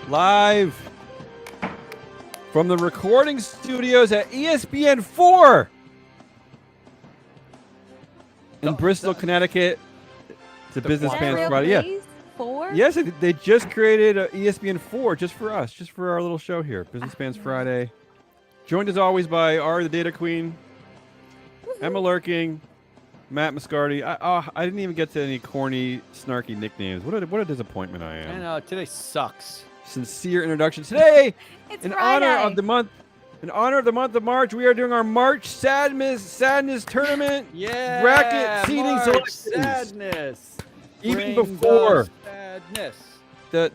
Live from the recording studios at ESPN4 in Bristol, Connecticut. It's a Business Pants Friday. Yeah. 4? Yes, they just created ESPN4 just for us, just for our little show here. Business Pants Friday. Joined as always by Ari, the Data Queen, Emma Lurking, Matt Mascardi. I didn't even get to any corny, snarky nicknames. What a disappointment I am. I know, today sucks. Sincere introduction today. It's in Friday. honor of the month of March, we are doing our March Sadness tournament. Yeah, bracket seeding March selections. Sadness. Even Bring before the sadness.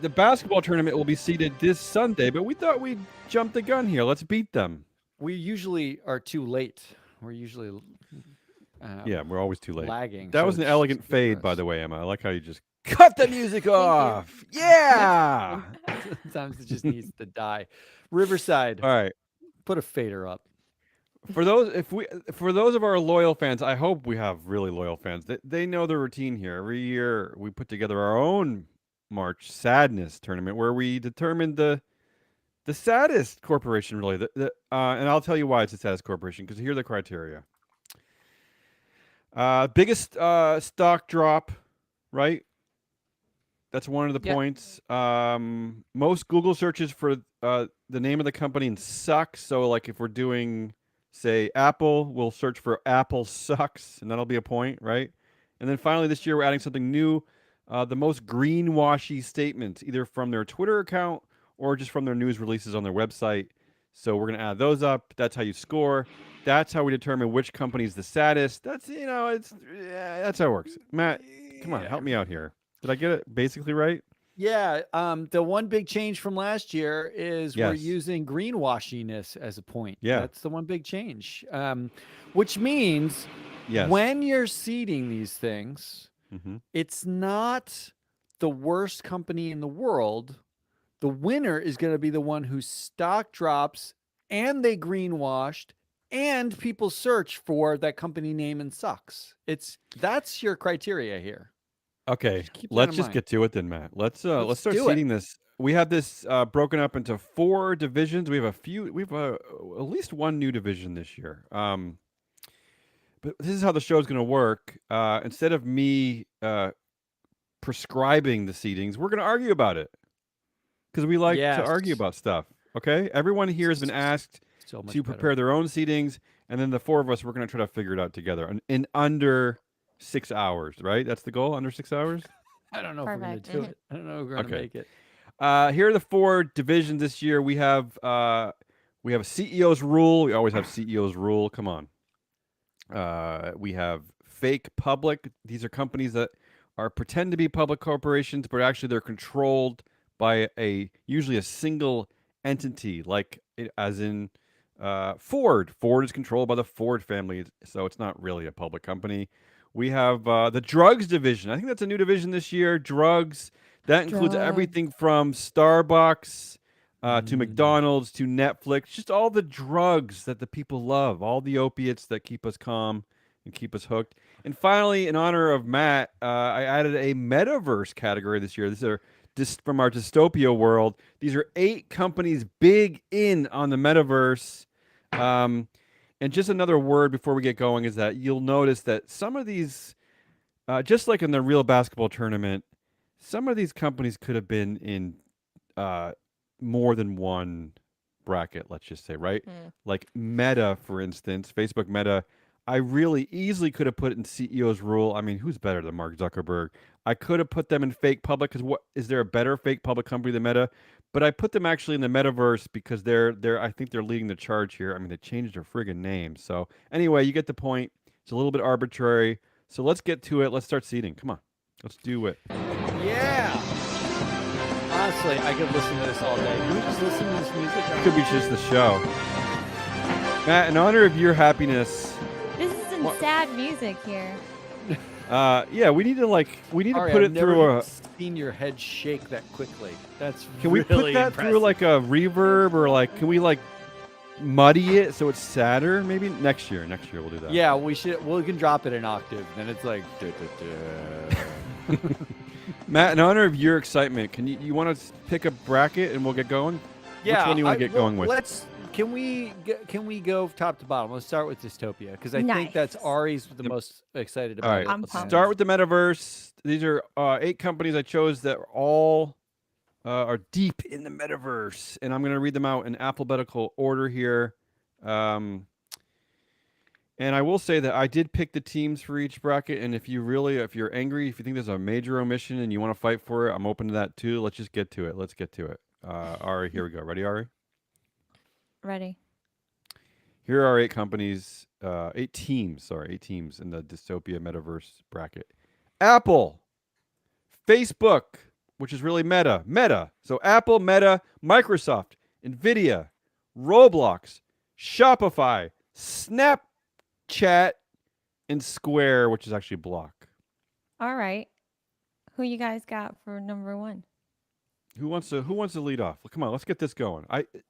the basketball tournament will be seeded this Sunday, but we thought we'd jump the gun here. Let's beat them. We usually are too late. We're usually Yeah, we're always too late. lagging. That so was an it's elegant good for fade, us. by the way, Emma. I like how you just cut the music off. Yeah. Sometimes it just needs to die. Riverside, All right. put a fader up. For those of our loyal fans, I hope we have really loyal fans. They know the routine here. Every year we put together our own March Sadness tournament where we determine the saddest corporation, really. And I'll tell you why it's the saddest corporation, because here are the criteria. Biggest stock drop, right? That's one of the Yep. points. Most Google searches for the name of the company sucks. So, like, if we're doing, say, Apple, we'll search for Apple sucks, and that'll be a point, right? And then finally, this year, we're adding something new. The most greenwashy statements, either from their Twitter account or just from their news releases on their website. So we're going to add those up. That's how you score. That's how we determine which company is the saddest. That's, that's how it works. Matt, come on, help me out here. Did I get it basically right? Yeah. The one big change from last year is we're Yes. using greenwashiness as a point. Yeah. That's the one big change. Which means Yes. when you're seeding these things, Mhm. it's not the worst company in the world. The winner is going to be the one whose stock drops and they greenwashed and people search for that company name and sucks. That's your criteria here. Okay, keep that let's in just mind. get to it then, Matt. Let's start do it. seeding this. We have this broken up into 4 divisions. We have at least one new division this year. But this is how the show is going to work. Instead of me prescribing the seedings, we're going to argue about it because we like to argue Yes. about stuff. Okay, everyone here has been asked So much to better. prepare their own seedings, and then the 4 of us, we're going to try to figure it out together in under 6 hours. Right? That's the goal. Under 6 hours. I don't know if we're going to Perfect. do it. I don't know if we're going to Okay. make it. Here are the 4 divisions this year. We have a CEO's rule. We always have CEO's rule. Come on. We have fake public. These are companies that pretend to be public corporations, but actually they're controlled by usually a single entity, like as in Ford. Ford is controlled by the Ford family, so it's not really a public company. We have the drugs division. I think that's a new division this year. Drugs. That includes everything from Starbucks to McDonald's to Netflix. Just all the drugs that the people love. All the opiates that keep us calm and keep us hooked. And finally, in honor of Matt, I added a metaverse category this year. These are from our dystopia world. These are 8 companies big in on the metaverse. And just another word before we get going is that you'll notice that some of these, just like in the real basketball tournament, some of these companies could have been in more than one bracket, let's just say, right? Like Meta, for instance, Facebook Meta. I really easily could have put it in CEO's rule. I mean, who's better than Mark Zuckerberg? I could have put them in fake public because is there a better fake public company than Meta? But I put them actually in the metaverse because I think they're leading the charge here. I mean, they changed their friggin' name. So anyway, you get the point. It's a little bit arbitrary. So let's get to it. Let's start seeding. Come on. Let's do it. Yeah. Honestly, I could listen to this all day. Can we just listen to this music? Could be just the show. Matt, in honor of your happiness. This is some sad music here. Yeah, we need to Ari, put I've it through never a. seen your head shake that quickly. That's Can we really put that impressive. through like a reverb or like? Can we like muddy it so it's sadder. Maybe next year. Next year we'll do that. Yeah, we can drop it an octave. Then it's like. Matt, in honor of your excitement, you want to pick a bracket and we'll get going? Yeah, Which one do you want to get going with? Can we go top to bottom? Let's start with dystopia because I think that's Nice. Ari's the most excited about. All right, it. I'm let's pumped. start with the metaverse. These are 8 companies I chose that all are deep in the metaverse, and I'm going to read them out in alphabetical order here. And I will say that I did pick the teams for each bracket, and if you're angry, if you think there's a major omission and you want to fight for it, I'm open to that too. Let's just get to it. Let's get to it. Ari, here we go. Ready, Ari? Ready. Here are 8 companies, 8 teams in the dystopia metaverse bracket. Apple, Facebook, which is really Meta. So Apple, Meta, Microsoft, Nvidia, Roblox, Shopify, Snapchat, and Square, which is actually Block. All right. Who you guys got for number 1? Who wants to lead off? Come on, let's get this going.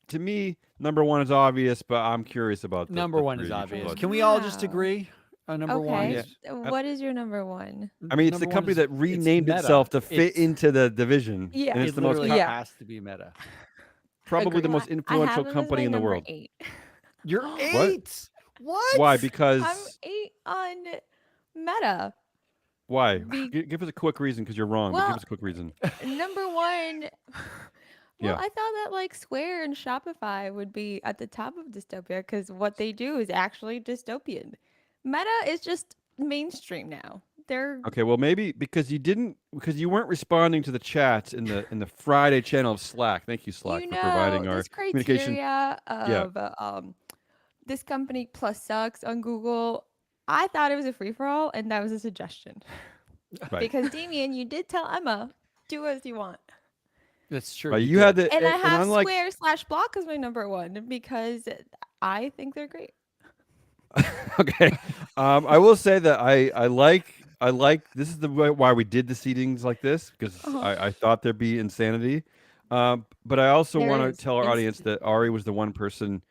To me, number 1 is obvious, but I'm curious about number 1 is obvious. Can we all just agree on number 1? Okay. What is your number 1? I mean, it's the company that renamed itself to fit into the division. Yeah. And it's It the most literally has to be Meta. probably the Agreed. most I have influential them as company my in the number world. 8. You're What? 8. What? Why? I'm Because 8 on Meta. why? Be- Give us a quick reason because you're wrong. But give Well- us a quick reason. Number 1. Well, Yeah. I thought that like Square and Shopify would be at the top of dystopia because what they do is actually dystopian. Meta is just mainstream now. They're Okay, well maybe because you weren't responding to the chats in the Friday channel of Slack. Thank you, Slack, you for know providing our this communication. criteria of this company plus sucks on Google. I thought it was a free for all, and that was a suggestion. Right. Because Damien, you did tell Emma, do as you want. That's true. But you had the And I have unlike Square/Block as my number 1 because I think they're great. okay. I will say that I like this is the way why we did the seatings like this because I thought there'd be insanity. But I also There want is to tell our audience that Ari was the one person.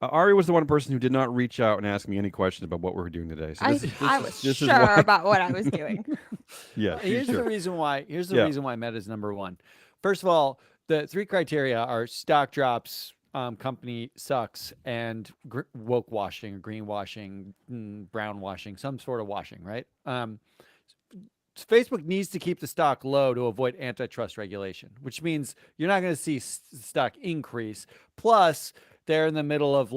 Ari was the one person who did not reach out and ask me any questions about what we were doing today. So I was this sure is why, about what I was doing. yeah. Here's the Sure. reason why. Here's the Yeah. reason why Meta is number 1. First of all, the 3 criteria are stock drops, company sucks, and woke washing, green washing, brown washing, some sort of washing, right? Facebook needs to keep the stock low to avoid antitrust regulation, which means you're not going to see stock increase. Plus, they're in the middle of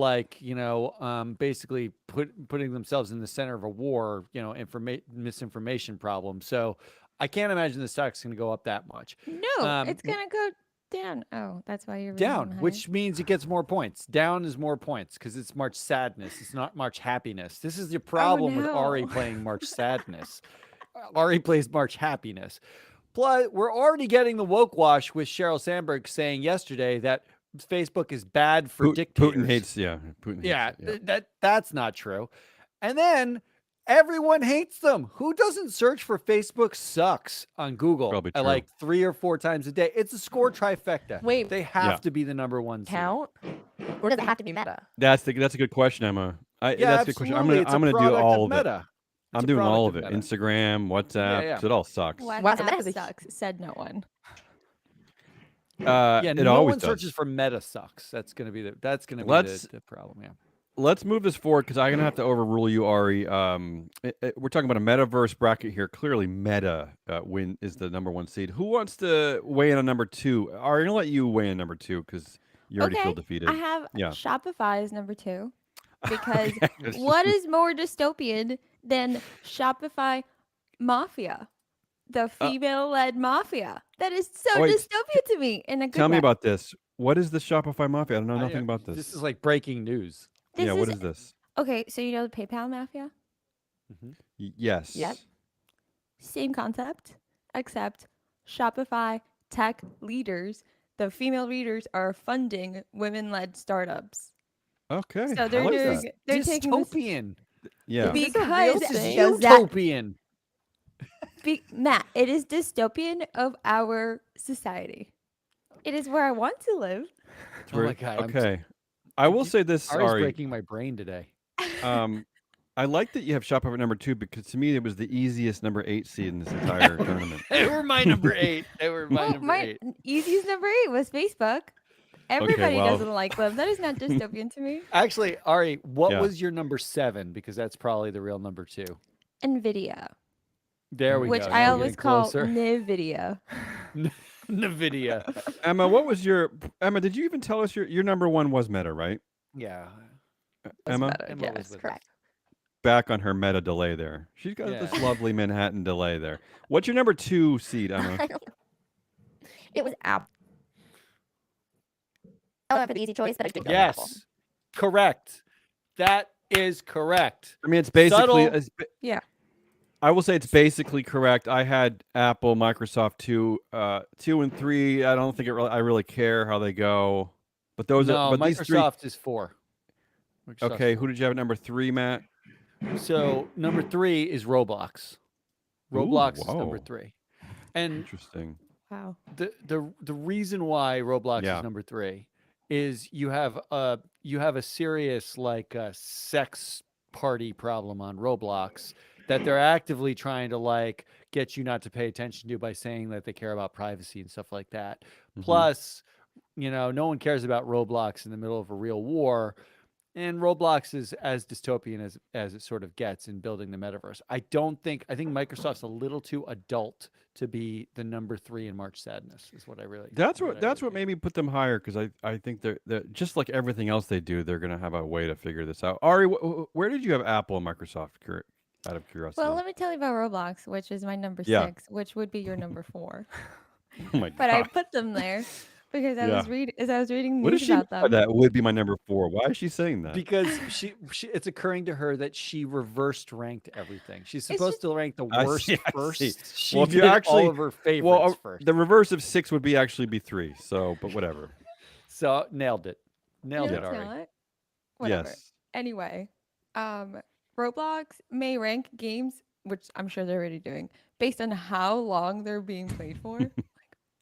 basically putting themselves in the center of a war, misinformation problem. So I can't imagine the stock's going to go up that much. No, it's going to go down. Oh, that's why you're Down, which means it gets more points. Down is more points because it's March Sadness. It's not March Happiness. This is the problem with Ari playing March Sadness. Ari plays March Happiness. Plus, we're already getting the woke wash with Sheryl Sandberg saying yesterday that Facebook is bad for dictators. Putin hates, Putin hates it, yeah. That's not true. And then everyone hates them. Who doesn't search for Facebook sucks on Google Probably true. like 3 or 4 times a day? It's a score trifecta. Wait, they have to be the number 1 seed. count? Or does it have to be Meta? That's a good question, Emma. That's a good question. I'm absolutely. gonna It's a do product all of of it. Meta. I'm a doing all of product it. of Meta. Instagram, WhatsApp, Yeah. 'cause it all sucks. WhatsApp so sucks, said no one. Yeah, it no always one does. searches for Meta sucks. That's gonna be the problem. Yeah. Let's move this forward because I'm gonna have to overrule you, Ari. We're talking about a metaverse bracket here. Clearly, Meta is the number 1 seed. Who wants to weigh in on number 2? Ari, I'm gonna let you weigh in number 2 because you already feel defeated. I have Shopify as number 2 because Okay. what is more dystopian than Shopify Mafia? The female-led mafia. That is so wait. dystopian to me. In a good Tell me way. about this. What is the Shopify Mafia? I know nothing about this. This is like breaking news. What is this? Okay, so you know the PayPal Mafia? Yes. Yep. Same concept, except Shopify tech leaders, the female leaders are funding women-led startups. Okay. So I they're like doing, that. they're taking this, Dystopian. Yeah. because This is does that- utopian. Matt, it is dystopian of our society. It is where I want to live. It's Oh where- my God, I'm Okay. I will say this, Ari's Ari. breaking my brain today. I like that you have Shopify at number 2 because to me it was the easiest number 8 seed in this entire tournament. They were my number 8. They were my Well, number my 8. easiest number 8 was Facebook. Everybody well. doesn't like them. That is not dystopian to me. Actually, Ari, what Yeah. was your number 7? Because that's probably the real number 2. Nvidia, There we which go. I Now we're always getting call closer. Nvidia. Nvidia. Emma, what was your Emma? Did you even tell us your number 1 was Meta, right? Yeah. Emma, Emma was Yes, with us. correct. back on her Meta delay there. She's got this Yeah. lovely Manhattan delay there. What's your number 2 seed, Emma? It was Apple. I went for the easy choice, but I did go with Apple. Yes. Correct. That is correct. I mean, it's basically. Subtle. Yeah. I will say it's basically correct. I had Apple, Microsoft 2, 2 and 3. I don't think I really care how they go, but those No, are. But these 3. Microsoft is 4. Microsoft's Okay, 4. who did you have at number 3, Matt? So number 3 is Roblox. Roblox is number whoa. 3. And Interesting. Wow. the reason why Roblox Yeah. is number 3 is you have a serious sex party problem on Roblox that they're actively trying to get you not to pay attention to by saying that they care about privacy and stuff like that. Mhm. Plus, no one cares about Roblox in the middle of a real war. And Roblox is as dystopian as it sort of gets in building the metaverse. I think Microsoft's a little too adult to be the number 3 in March Sadness. Is what I really. That's what made me put them higher because I think they're just like everything else they do. They're gonna have a way to figure this out. Ari, where did you have Apple and Microsoft? Out of curiosity. Well, let me tell you about Roblox, which is my number Yeah. 6, which would be your number 4. Oh my But I god. put them there because I Yeah. was reading What does news she mean about by them. that would be my number 4? Why is she saying that? Because she it's occurring to her that she reversed ranked everything. She's It's supposed to rank the I worst see, I first. see. She Well, if you did actually- all of her favorites first. the reverse of 6 would be actually be 3. So, but whatever. So nailed it. Nailed No, it, it's Ari. not. Whatever. Yes. Anyway, Roblox may rank games, which I'm sure they're already doing, based on how long they're being played for.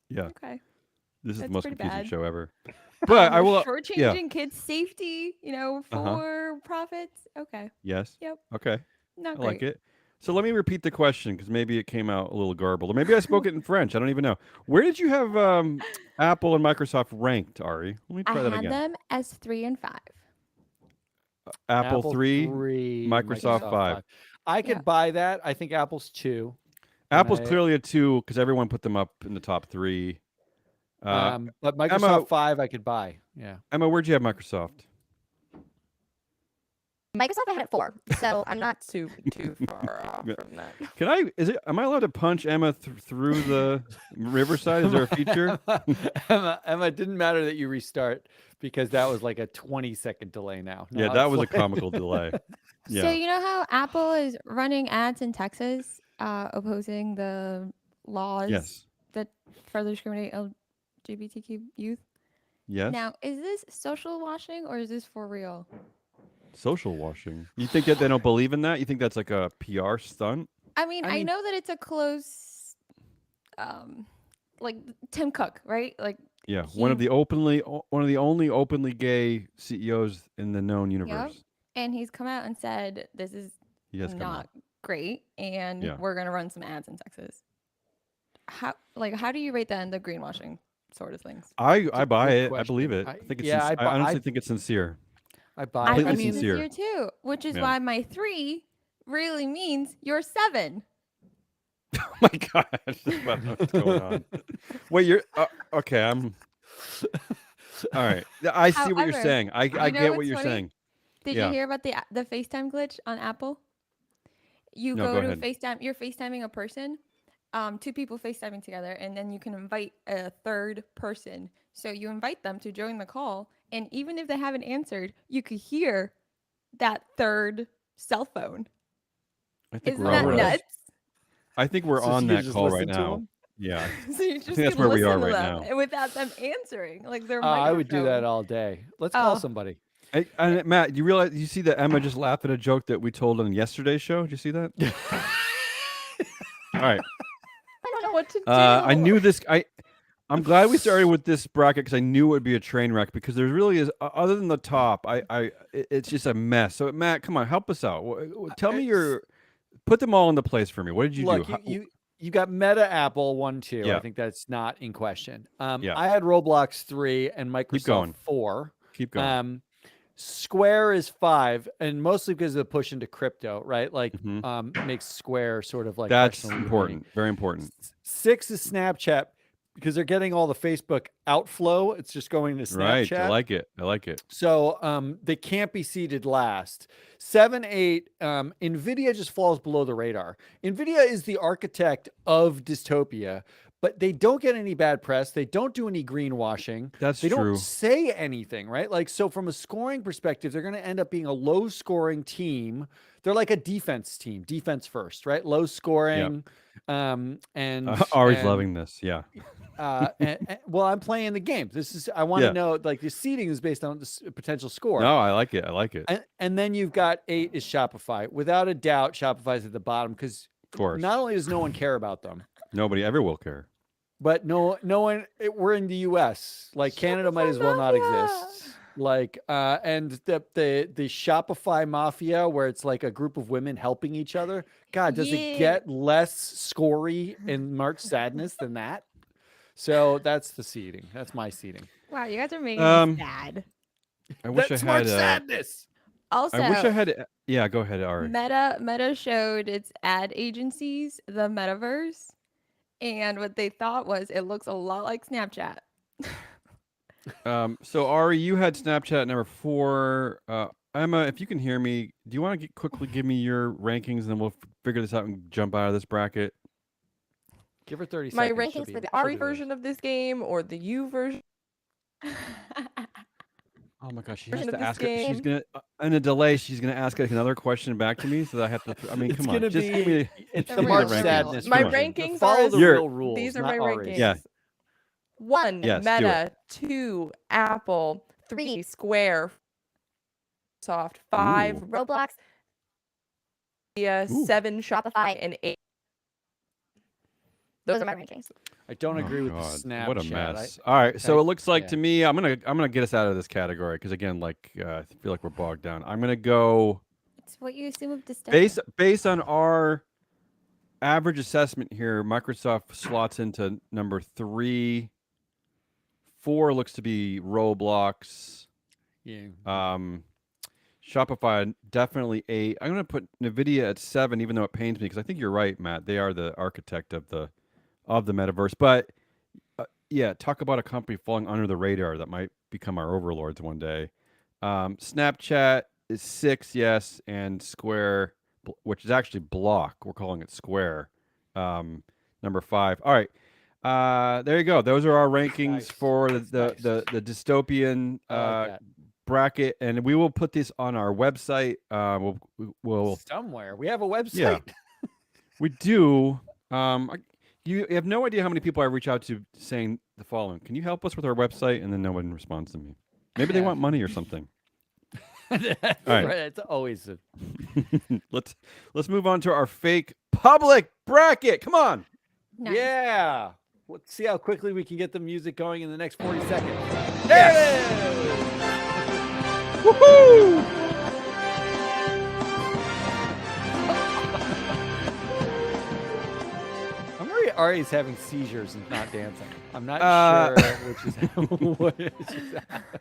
Yeah. Okay. This is the That's most pretty confusing bad. show ever. But I will. Shortchanging kids' safety, Uh-huh. for profits. Okay. Yes. Yep. Okay. Not I great. like it. So let me repeat the question because maybe it came out a little garbled, or maybe I spoke it in French. I don't even know. Where did you have Apple and Microsoft ranked, Ari? Let me I try that had again. them as 3 and 5. Apple 3, 3, Microsoft 5. I could Yeah. buy that. I think Apple's 2. Apple's I- clearly a 2 because everyone put them up in the top 3. But Microsoft Emma- 5 I could buy. Yeah. Emma, where'd you have Microsoft? Microsoft I had at 4, so I'm not too far off Yeah. from that. Can I? Am I allowed to punch Emma through the Riverside? Is there a feature? Emma, it didn't matter that you restart because that was like a 20-second delay now. Yeah, Now that it's was a like- comical delay. Yeah. So you know how Apple is running ads in Texas, opposing the laws Yes. that further discriminate LGBTQ youth? Yes. Now, is this social washing or is this for real? Social washing. You think that they don't believe in that? You think that's like a PR stunt? I mean, I I mean- know that it's a close, like Tim Cook, right? Like, Yeah. One of He- the only openly gay CEOs in the known universe. and he's come out and said this is He has come out. not great, and Yeah. we're gonna run some ads in Texas. How do you rate that in the greenwashing sort of things? I a buy good it. I believe it. question. I think it's. Yeah, I honestly think it's sincere. I buy I it. Completely think I mean, it's sincere. sincere too, which is Yeah. why my 3 really means you're 7. Oh my gosh, what's going on? Wait, you're okay. I'm. All right. I see what you're However, saying. I you know get what what's you're funny? saying. Did Yeah. you hear about the FaceTime glitch on Apple? You No, go go to ahead. FaceTime. You're FaceTiming a person, 2 people FaceTiming together, and then you can invite a third person. So you invite them to join the call, and even if they haven't answered, you could hear that third cell phone. I think Isn't we're that on. nuts? I think we're So on you that just call right listen to now. 'em? Yeah. So you just think that's can where we listen are to right them now. without them answering. Like their I would do that microphone. all day. Let's call Oh. somebody. And Matt, you see that Emma just laughed at a joke that we told on yesterday's show? Did you see that? All right. I don't know what to do. I knew this. I'm glad we started with this bracket because I knew it would be a train wreck because there really is, other than the top, it's just a mess. So Matt, come on, help us out. Tell me put them all into place for me. What did you Look, do? you got Meta, Apple 1, 2. Yeah. I think that's not in question. Yeah. I had Roblox 3 and Microsoft going. 4. Keep going. Square is 5, and mostly because of the push into crypto, right? Like, Mhm. makes Square sort of like That's questionable to me. important. Very important. 6 is Snapchat because they're getting all the Facebook outflow. It's just going to Snapchat. Right. I like it. I like it. So they can't be seated last. 7, 8, NVIDIA just falls below the radar. NVIDIA is the architect of dystopia, but they don't get any bad press. They don't do any greenwashing. That's they true. don't say anything, right? Like, so from a scoring perspective, they're going to end up being a low scoring team. They're like a defense team, defense first, right? Low scoring. Ari's loving this. Yeah. Well, I'm playing the game. I want to know, like, the seeding is based on the potential score. No, I like it. I like it. And then you've got 8 is Shopify. Without a doubt, Shopify's at the bottom because Of course. not only does no one care about them, Nobody ever will care. but no one. We're in the U.S. Like, Canada might as well not exist. Like, and the Shopify mafia, where it's like a group of women helping each other. God, does it get less scory in March Sadness than that? So that's the seeding. That's my seeding. Wow, you guys are making me sad. I wish That's I March had. Sadness. Also, I wish I had. Yeah, go ahead, Ari. Meta showed its ad agencies the metaverse, and what they thought was it looks a lot like Snapchat. So Ari, you had Snapchat number 4. Emma, if you can hear me, do you want to quickly give me your rankings, and then we'll figure this out and jump out of this bracket? Give her 30 My seconds. rankings for the Ari version of this game or the U version. Oh my gosh, she Version has of to this ask it. She's game. gonna in a delay. She's gonna ask another question back to me, so that I have to. I mean, It's come on, gonna just be. give me. It's the the real March rankings. Sadness. My version. rankings Follow are the as- real rules. These are not my Ari's. rankings. Yeah. 1, Yes, do Meta. 2, Apple. 3, Square. Soft. 5, Ooh. Roblox. Ooh. 7, Shopify, and 8. Those are my rankings. I don't Oh, agree with the God, Snapchat. what a mess. All right, so I- it looks like yeah. to me, I'm gonna get us out of this category because again, like I feel like we're bogged down. I'm gonna go It's what you assume of dystopia. based on our average assessment here. Microsoft slots into number 3. 4 looks to be Roblox. Yeah. Shopify definitely 8. I'm gonna put Nvidia at 7, even though it pains me because I think you're right, Matt. They are the architect of the metaverse. But yeah, talk about a company falling under the radar that might become our overlords one day. Snapchat is 6, yes, and Square, which is actually Block. We're calling it Square. Number 5. All right. There you go. Those are our rankings Nice. for That's the dystopian I like that. bracket, and we will put this on our website. We'll Somewhere we have a website. Yeah. We do. You have no idea how many people I reach out to saying the following: "Can you help us with our website?" And then no one responds to me. Maybe they Yeah. want money or something. That's right. right. It's always a. Let's move on to our fake public bracket. Come on. Nice. Yeah. Let's see how quickly we can get the music going in the next 40 seconds. There it is. Woohoo! I'm worried Ari's having seizures and not dancing. I'm not sure which is what is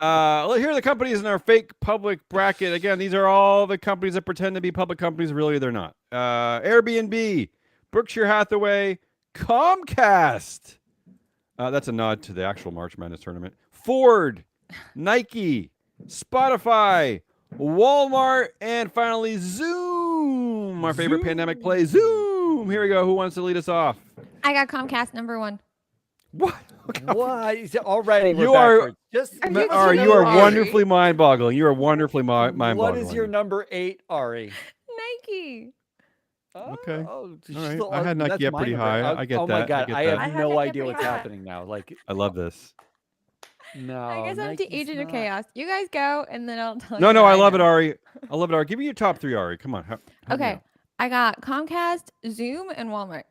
Well, here are the companies in our fake public bracket. Again, these are all the companies that pretend to be public companies. Really, they're not. Airbnb, Berkshire Hathaway, Comcast. That's a nod to the actual March Madness tournament. Ford, Nike, Spotify, Walmart, and finally Zoom. Our favorite pandemic play, Zoom. Here we go. Who wants to lead us off? I got Comcast number 1. What? Why? Already You we're are- backwards. Just Are give you us Ari, your you are number, wonderfully mind-boggling. You are wonderfully mind-boggling. What is your number 8, Ari? Nike. Okay. Oh, All right. I had Nike that's up my pretty number. high. Oh, I get oh that. my I God, get I that. have I had no Nike idea pretty what's high. happening now. Like, I love this. no. I guess I'm the Nike's agent of not. chaos. You guys go, and then I'll tell you. No, what I love it, know. Ari. I love it, Ari. Give me your top 3, Ari. Come on. Help me Okay, out. I got Comcast, Zoom, and Walmart.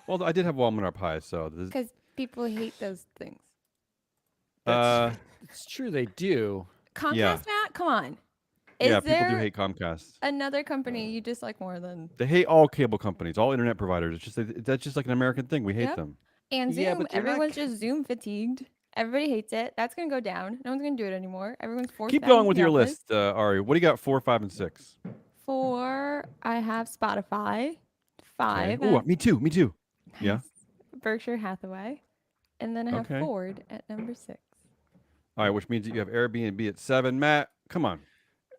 Well, I did have Walmart up high, so this, Because People hate those things. It's true, they do. Comcast, Yeah. Matt, come on. Is Yeah, people do there hate Comcast. another company you dislike more than? They hate all cable companies, all internet providers. It's just that's just like an American thing. We hate Yep. them. And Zoom, Yeah, but they're not everyone's just Zoom fatigued. Everybody hates it. That's gonna go down. No one's gonna do it anymore. Everyone's forced. Keep back going into with the your office. list, Ari. What do you got? 4, 5, and 6. 4, I have Spotify. 5, Oh, at me too. Me too. Yeah. Berkshire Hathaway, and then I have Okay. Ford at number 6. All right, which means that you have Airbnb at 7. Matt, come on.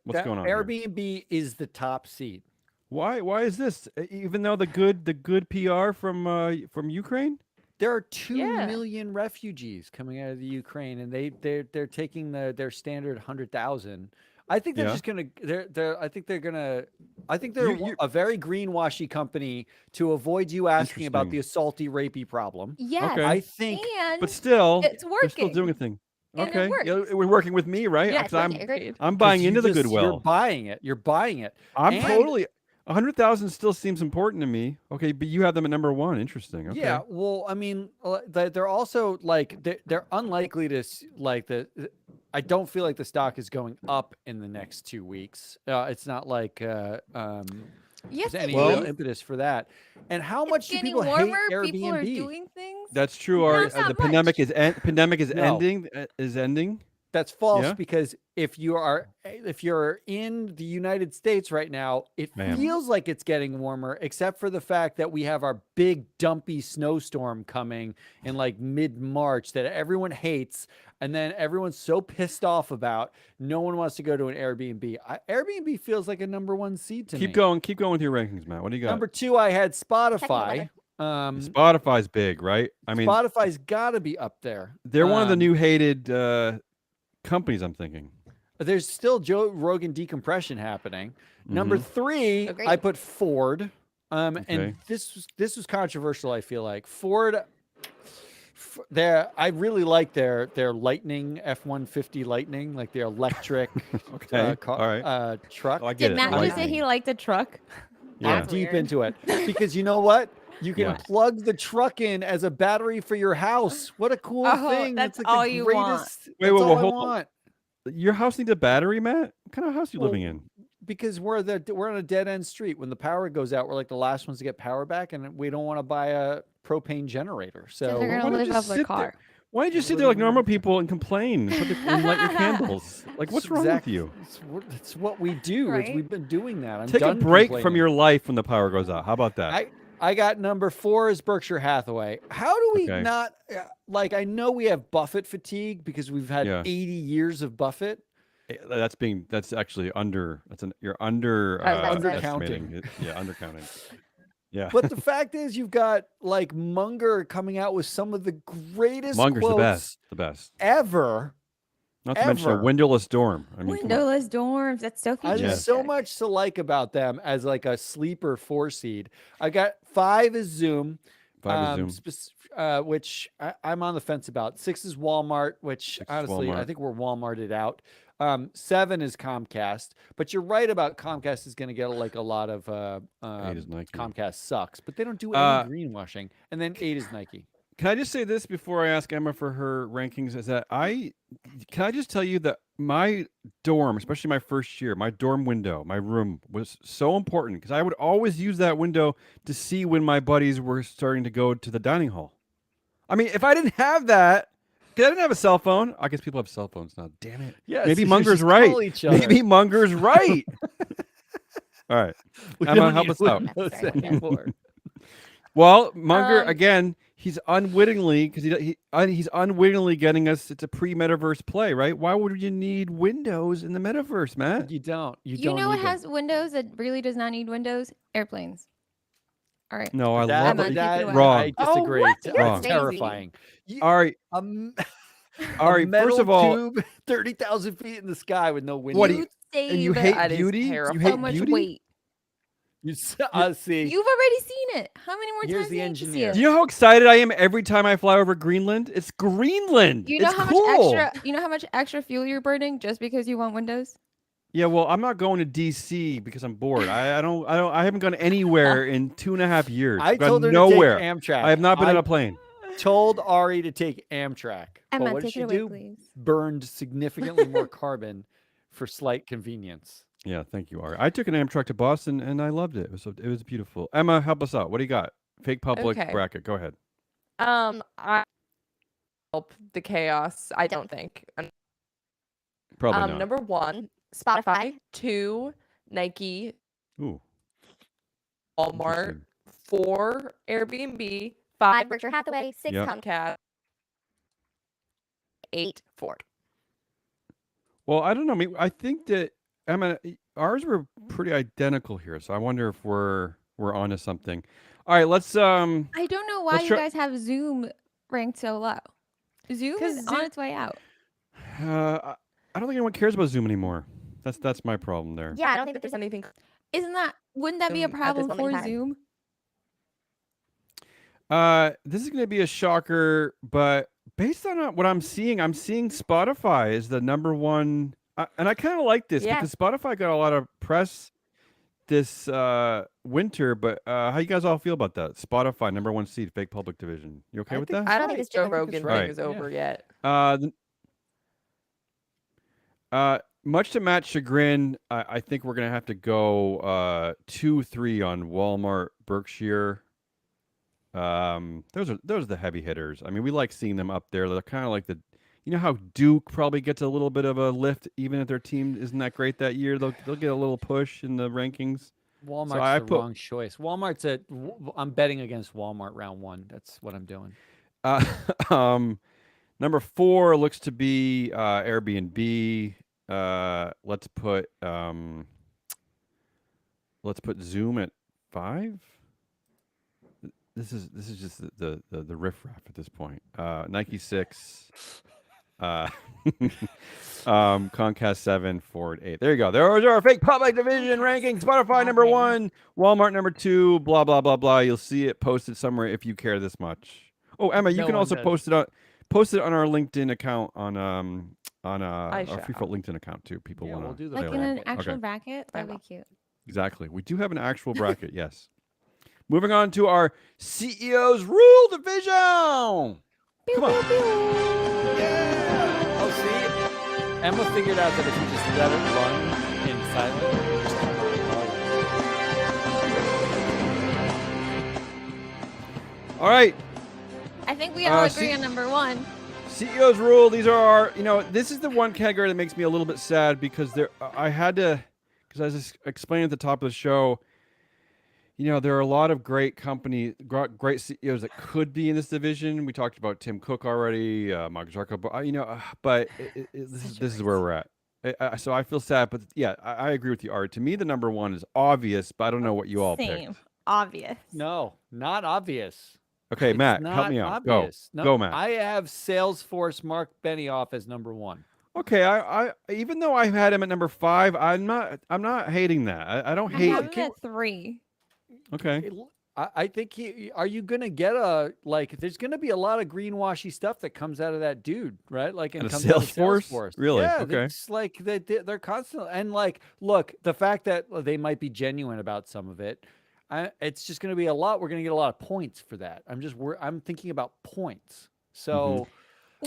What's going on here? Airbnb is the top seed. Why is this? Even though the good PR from Ukraine? There are 2 Yeah. million refugees coming out of the Ukraine, and they're taking their standard 100,000. I think they're Yeah. just gonna I think they're you're- a very greenwashy company to avoid you asking about Interesting. the assaulty rapey problem. Yes, Okay. I think and But still, it's they're still working. doing a thing. And it Okay. Yeah, works. we're working with me, right? Yeah, 'Cause it's I'm working. Agreed. I'm buying 'cause you into the just- goodwill. You're buying it. You're buying it. I'm and- totally 100,000 still seems important to me. Okay, but you have them at number 1. Interesting. Okay. Yeah, well, I mean, they're also like they're unlikely to like I don't feel like the stock is going up in the next 2 weeks. It's not like Yes, there's it any Well- real is. impetus for that. And how It's much do getting people warmer. hate Airbnb? People are doing things. That's true. No, Ari. it's not The pandemic much. is No. ending. Is ending. That's false Yeah? because if you're in the United States right now, it Man. feels like it's getting warmer, except for the fact that we have our big dumpy snowstorm coming in like mid-March that everyone hates, and then everyone's so pissed off about. No one wants to go to an Airbnb. Airbnb feels like a number 1 seed to Keep me. going with your rankings, Matt. What do you got? Number 2, I had Spotify. weather. Spotify's big, right? I mean, Spotify's got to be up there. they're one of the new hated companies. I'm thinking. There's still Joe Rogan decompression happening. Number Mhm. 3, Agreed. I put Ford. Okay. And this was controversial. I feel like Ford. I really like their Lightning F-150 Lightning, like their electric Okay. car, All right. truck. Oh, I get Did it. Matt Lightning. just say he liked a truck? Yeah. I'm That's deep weird. into it because you know what? You can Yeah. plug the truck in as a battery for your house. What a cool Oh, thing! that's like all the you want. greatest. Wait, that's wait, all I hold on. want. Your house needs a battery, Matt? What kind of house are you Well, living in? Because we're on a dead end street. When the power goes out, we're like the last ones to get power back, and we don't want to buy a propane generator. So So they're why gonna don't live you off their sit car. there? Why don't you sit there like normal people and complain and light your candles? Like, what's wrong with you? It's what we do. Right? We've been doing that. I'm Take a done break from complaining. your life when the power goes out. How about that? I got number 4 is Berkshire Hathaway. How do we Okay. not like? I know we have Buffett fatigue because we've had Yeah. 80 years of Buffett. That's actually under. You're under I was about to say. estimating it. Yeah, undercounting. Yeah. But the fact is, you've got like Munger coming out with some of the greatest Munger's quotes the best. ever. Not to mention a Ever. windowless dorm. I mean, come on. Windowless dorms. That's so There's Yeah. futuristic. so much to like about them as like a sleeper 4 seed. I got 5 is Zoom. 5 is Zoom. Which I'm on the fence about. 6 is Walmart, which 6 is honestly I Walmart. think we're Walmarted out. 7 is Comcast, but you're right about Comcast is going to get like a lot of 8 is Nike. Comcast sucks, but they don't do any greenwashing. And then 8 is Nike. Can I just say this before I ask Emma for her rankings? Is that can I just tell you that my dorm, especially my first year, my dorm window, my room was so important because I would always use that window to see when my buddies were starting to go to the dining hall. I mean, if I didn't have that, because I didn't have a cell phone. I guess people have cell phones now. Damn it. Yeah, Maybe you Munger's just right. call each other. Maybe Munger's right. All right. We Emma, don't help need us out. windows Sorry. anymore. Well, Munger Um, again. He's unwittingly because he's unwittingly getting us. It's a pre-metaverse play, right? Why would you need Windows in the metaverse, Matt? You don't. You You don't know what need them. has windows that really does not need windows? Airplanes. All right. No, I That- love Emma, it. take it away. Wrong. I Oh, disagree. what? T- You're Wrong. crazy. Terrifying. You- All right, a m- all a right. metal First of all, tube 30,000 feet in the sky with no windows. What do you- save and you hate That is beauty? You terrifying. hate so much beauty? weight. see. You've already seen it. How many more Here's times the do you need to see engineer. it? Do you know how excited I am every time I fly over Greenland? It's Greenland. You know it's how cool. much extra? You know how much extra fuel you're burning just because you want windows? Yeah, well, I'm not going to DC because I'm bored. I haven't gone anywhere in 2.5 years. I I've gone told her nowhere. to take Amtrak. I have not been on a plane. told Ari to take Amtrak. Emma, but what did take she it away, do? please. Burned significantly more carbon for slight convenience. Yeah, thank you, Ari. I took an Amtrak to Boston and I loved it. It was beautiful. Emma, help us out. What do you got? Fake public Okay. bracket. Go ahead. I help the chaos. I don't think. Probably not. Number 1, Spotify. 2, Nike. Ooh, Walmart. interesting. 4, Airbnb. 5, 5, Berkshire Hathaway. 6, Yep. Comcast. 8, Ford. Well, I don't know. I think that Emma, ours were pretty identical here, so I wonder if we're onto something. All right, let's I don't know why Let's you try- guys have Zoom ranked so low. Zoom 'Cause is on Zoom- its way out. I don't think anyone cares about Zoom anymore. That's my problem there. Yeah, I don't think If that there's anything. Wouldn't that be a Zoom at this problem moment for in time. Zoom? This is going to be a shocker, but based on what I'm seeing Spotify is the number one, and I kind of like this Yeah. because Spotify got a lot of press this winter. But how you guys all feel about that? Spotify number 1 seed, fake public division. You okay I with think that? I don't think think it's Joe Joe Rogan right. thing is over yet. Much to Matt's chagrin, I think we're gonna have to go 2-3 on Walmart, Berkshire. Those are the heavy hitters. I mean, we like seeing them up there. They're kind of like you know how Duke probably gets a little bit of a lift, even if their team isn't that great that year. They'll get a little push in the rankings. Walmart's I the put- wrong choice. I'm betting against Walmart round 1. That's what I'm doing. Number 4 looks to be Airbnb. Let's put Zoom at 5. This is just the riffraff at this point. Nike 6, Comcast 7, Ford 8. There you go. There are our fake public division rankings. Spotify number 1, Walmart number 2. Blah blah blah blah. You'll see it posted somewhere if you care this much. Oh, Emma, you No can one also does. post it on our LinkedIn account on our shall. Freefall LinkedIn account too. People Yeah, want we'll to do the Like in bracket. an actual Okay. bracket? I That'd be will. cute. Exactly. We do have an actual bracket. Yes. Moving on to our CEO's rule division. Come on. Oh, see? Emma figured out that if you just let it run in silent, it'll just come out. All right. I think we all agree see- on number 1. CEO's rule. These are our, this is the one category that makes me a little bit sad because I had to, because I was just explaining at the top of the show, there are a lot of great companies, great CEOs that could be in this division. We talked about Tim Cook already, Mark Zuckerberg, but this is where we're at. So I feel sad, but yeah, I agree with you, Art. To me, the number 1 is obvious, but I don't know what you all Same. picked. Obvious. No, not obvious. Okay, It's Matt, help not me out. obvious. No, Go, Matt. I have Salesforce Mark Benioff as number 1. Okay, I even though I had him at number 5, I'm not hating that. I don't I hate. have him at 3. Okay. I think are you gonna get there's gonna be a lot of greenwashy stuff that comes out of that dude, right? Like Out of comes out of Salesforce? Really? Yeah, Okay. it's like they're constantly, and look, the fact that they might be genuine about some of it, it's just gonna be a lot. We're gonna get a lot of points for that. I'm thinking about points. So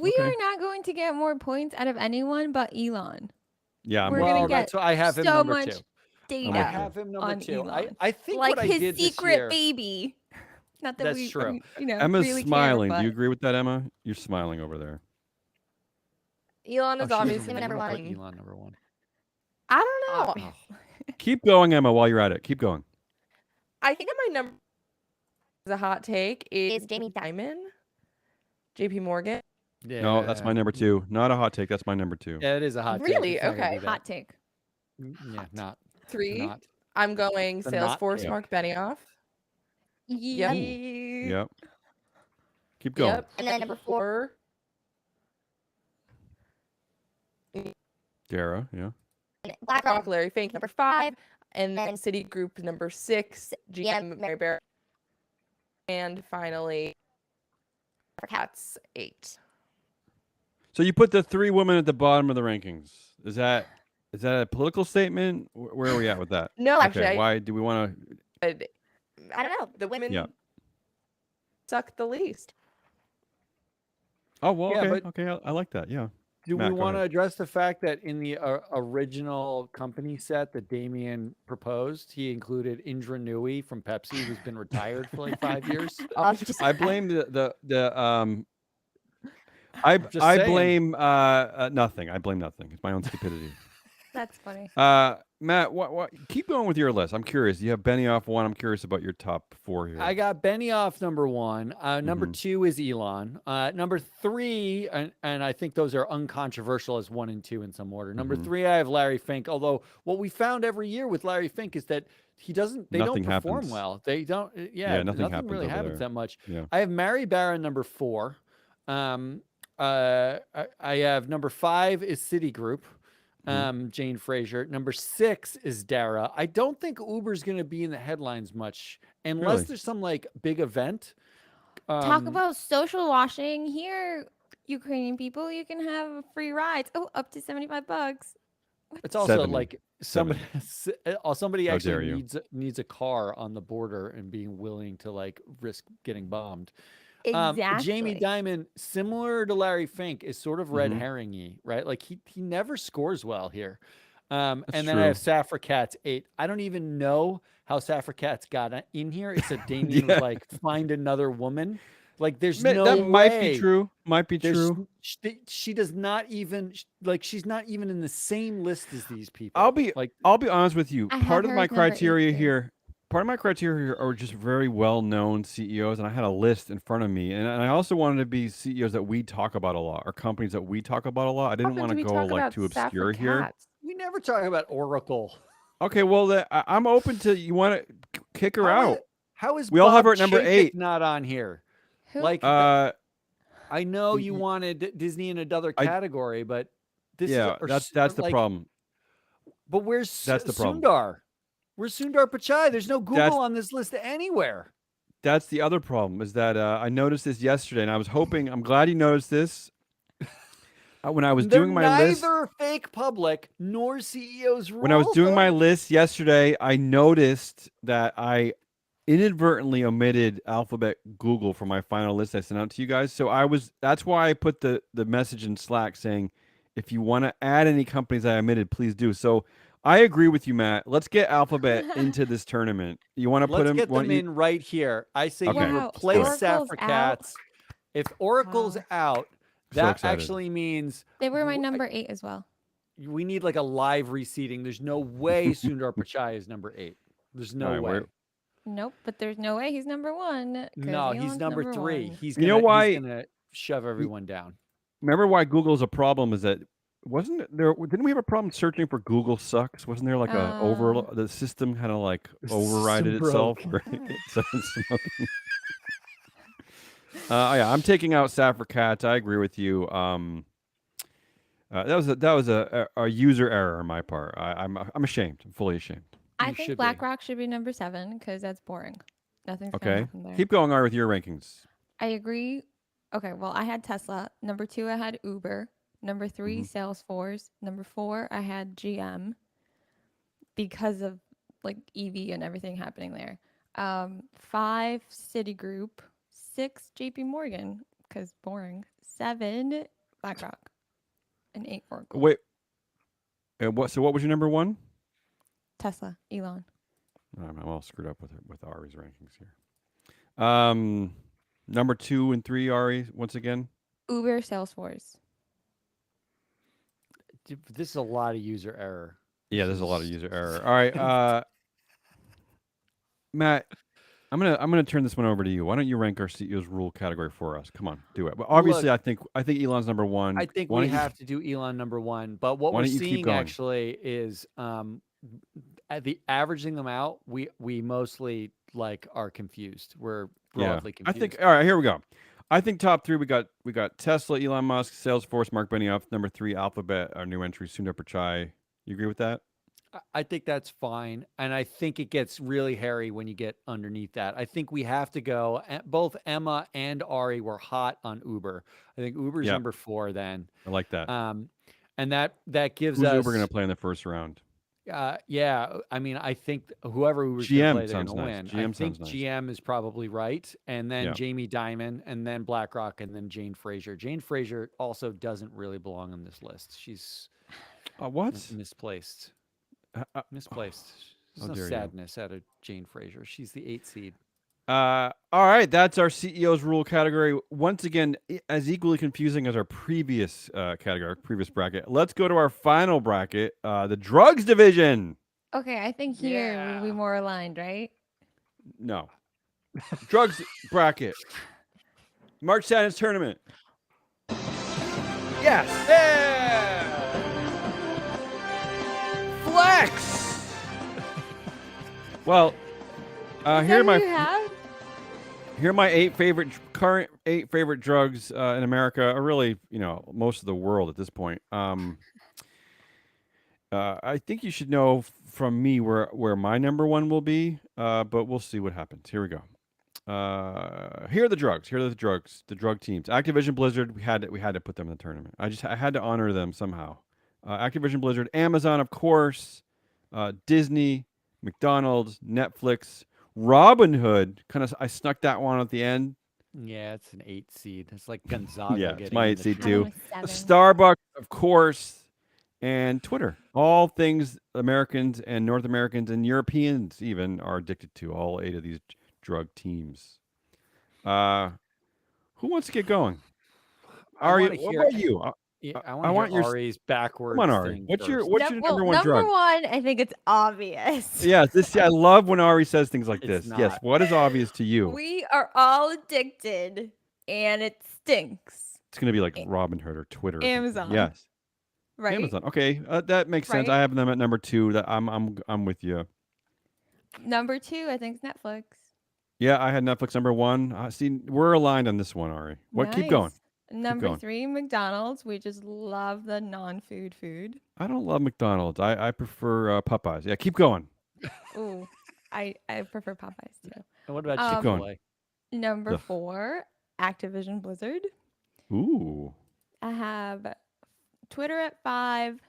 We Okay. are not going to get more points out of anyone but Elon. Yeah, I'm We're with gonna you. get that's why I have him so number much 2. data with I you. have him number on 2. Elon. I think Like what I his did this secret year, baby. Not that That's we, true. Emma's really smiling. care, Do you but agree with that, Emma? You're smiling over there. Elon Oh, is she obviously doesn't number put 1. Elon number 1. I don't know. Keep going, Emma, while you're at it. Keep going. I think that my number is a hot take is Is Jamie Dimon, JP Morgan. Yeah. No, that's my number 2. Not a hot take. That's my number 2. Yeah, it is a hot take. Really? It's not gonna Okay. be that. hot take. Yeah, not 3. not. I'm going The not Salesforce take. Mark Benioff. Yep. Yep. Keep going. Yep. And then number 4. 4. Dara, yeah. BlackRock. Larry Fink number 5. And then then Citigroup number 6. GM Mary Barrett. And finally, Cats 8. So you put the 3 women at the bottom of the rankings. Is that a political statement? Where are we at with that? No, actually, Okay. Why do we want to? I don't know. The women Yeah. suck the least. Oh well, Yeah, okay, but okay, I like that. Yeah. do Matt, we go want to ahead. address the fact that in the original company set that Damien proposed, he included Indra Nooyi from Pepsi, who's been retired for like 5 years? I'm just I blame I Just I saying. blame nothing. I blame nothing. It's my own stupidity. That's funny. Matt, what? Keep going with your list. I'm curious. You have Benioff one. I'm curious about your top 4 here. I got Benioff number 1. Number Mhm. 2 is Elon. Number 3, and I think those are uncontroversial as 1 and 2 in some order. Number Mhm. 3, I have Larry Fink. Although what we found every year with Larry Fink is that they don't Nothing perform happens. well. They don't. Yeah, nothing Nothing happens really over happens there. that much. Yeah. I have Mary Barron number 4. I have number 5 is Citigroup. Jane Fraser. Number 6 is Dara. I don't think Uber's going to be in the headlines much unless Really? there's some like big event. Talk about social washing here, Ukrainian people. You can have free rides. Oh, up to $75. It's also 70. like somebody somebody How actually dare you. needs a car on the border and being willing to like risk getting bombed. Exactly. Jamie Dimon, similar to Larry Fink, is sort of red Mhm. herringy, right? Like he never scores well here. And then I true. have Safra Catz 8. I don't even know how Safra Catz got in here, except Damien was Yeah. like, find another woman. Like there's That no might be way. true. Might be There's true. she does not even like she's not even in the same list as these people. I'll be like honest with you. I have Part of her my as number 8 criteria too. here, part of my criteria here are just very well-known CEOs, and I had a list in front of me, and I also wanted to be CEOs that we talk about a lot, or companies that we talk about a lot. I didn't often want do to we go talk like about too Saffron obscure here. Cats? we never talk about Oracle. Okay, well, I'm open to you want to kick her How is, out. how is We all have Bob her at number Chapek 8. not on here? Who? Like I know you y- wanted Disney in another I category, but this yeah, that's the like. problem. But where's That's the problem. Sundar? Where's Sundar Pichai? There's no Google That's on this list anywhere. that's the other problem is that I noticed this yesterday, and I was hoping. I'm glad you noticed this. When I was They're doing my list, neither fake public nor CEOs rule. when I was doing my list yesterday, I noticed that I inadvertently omitted Alphabet Google for my final list I sent out to you guys. So that's why I put the message in Slack saying, if you want to add any companies I omitted, please do. So I agree with you, Matt. Let's get Alphabet into this tournament. You want to put Let's them? get them in right here. I say Okay. you Wow, replace Oracle's Safra out. Catz. If Oracle's Wow. out, So that excited. actually means They were my number 8 as well. we need like a live reseating. There's no way Sundar Pichai is number 8. There's no All right, way. Nope, but there's no way he's number 1. 'Cause No, he's Elon's number 3. 1. He's You know gonna why- he's gonna shove everyone down. Remember why Google's a problem is that wasn't there? Didn't we have a problem searching for Google sucks? Wasn't there like the system had to like The overrided system itself? broke. Right? So it's smoking. Yeah, I'm taking out Safra Catz. I agree with you. That was a user error on my part. I'm ashamed. I'm fully ashamed. I You think should be. BlackRock should be number 7 because that's boring. Nothing's gonna Okay, happen there. keep going on with your rankings. I agree. Okay, well, I had Tesla. Number 2, I had Uber. Number 3, Salesforce. Number 4, I had GM because of like EV and everything happening there. 5, Citigroup. 6, JP Morgan because boring. 7, BlackRock. And 8, Oracle. Wait, So what was your number 1? Tesla, Elon. I'm all screwed up with Ari's rankings here. Number 2 and 3, Ari, once again. Uber, Salesforce. This is a lot of user error. Yeah, there's a lot of user error. All right, Matt, I'm gonna turn this one over to you. Why don't you rank our CEO's rule category for us? Come on, do it. But obviously, Look, I think Elon's number 1. I think Why we don't you- have to do Elon number 1. But what Why we're don't you keep seeing going? actually is at the averaging them out, we mostly like are confused. We're broadly I confused. think. All right, here we go. I think top 3 we got Tesla, Elon Musk, Salesforce, Mark Benioff. Number 3, Alphabet, our new entry, Sundar Pichai. You agree with that? I think that's fine. And I think it gets really hairy when you get underneath that. I think we have to go. Both Emma and Ari were hot on Uber. I think Uber's Yep. number 4 then. I like that. And that gives Who's us Uber going to play in the first round? Yeah, I mean, I think whoever was going to GM play, they're sounds going to nice. win. GM I think sounds nice. GM is probably right, and then Yeah. Jamie Dimon, and then BlackRock, and then Jane Fraser. Jane Fraser also doesn't really belong on this list. She's What? misplaced. Misplaced. There's How no dare you. sadness out of Jane Fraser. She's the 8th seed. All right, that's our CEO's rule category. Once again, as equally confusing as our previous category, our previous bracket. Let's go to our final bracket, the drugs division. Okay, I think here we'll be Yeah. more aligned, right? No, drugs bracket. March Sadness tournament. Yes. Yeah. Flex. Well, Is here are that my who you have? Here are my current eight favorite drugs in America, or really, most of the world at this point. I think you should know from me where my number one will be, but we'll see what happens. Here we go. Here are the drugs. Here are the drugs. The drug teams. Activision Blizzard. We had to put them in the tournament. I had to honor them somehow. Activision Blizzard, Amazon, of course, Disney, McDonald's, Netflix, Robinhood. I snuck that one at the end. Yeah, it's an 8 seed. It's like Gonzaga. Yeah, it's getting my in 8 the seed Had too. him with 7. Starbucks, of course, and Twitter. All things Americans and North Americans and Europeans even are addicted to. All 8 of these drug teams. Who wants to get going? I Ari, wanna what hear- about you? Yeah, I I want to want hear your Ari's backwards Come on, Ari. thing What's your first. number one drug? one, I think it's obvious. Yeah, I love when Ari says things like It's this. Yes, not. what is obvious to you? We are all addicted, and it stinks. It's gonna be like Robinhood or Twitter. or something. Amazon. Yes, Right? Amazon. Okay, that makes sense. Right? I have them at number 2. That I'm with you. Number 2, I think, is Netflix. Yeah, I had Netflix number 1. See, we're aligned on this one, Ari. What? Keep going. Nice. Number going. 3, McDonald's. We just love the non-food food. I don't love McDonald's. I prefer Popeyes. Yeah, keep going. Ooh, I prefer Popeyes too. And what about Keep going. Chick-fil-A? Number Ugh. 4, Activision Blizzard. Ooh. I have Twitter at 5,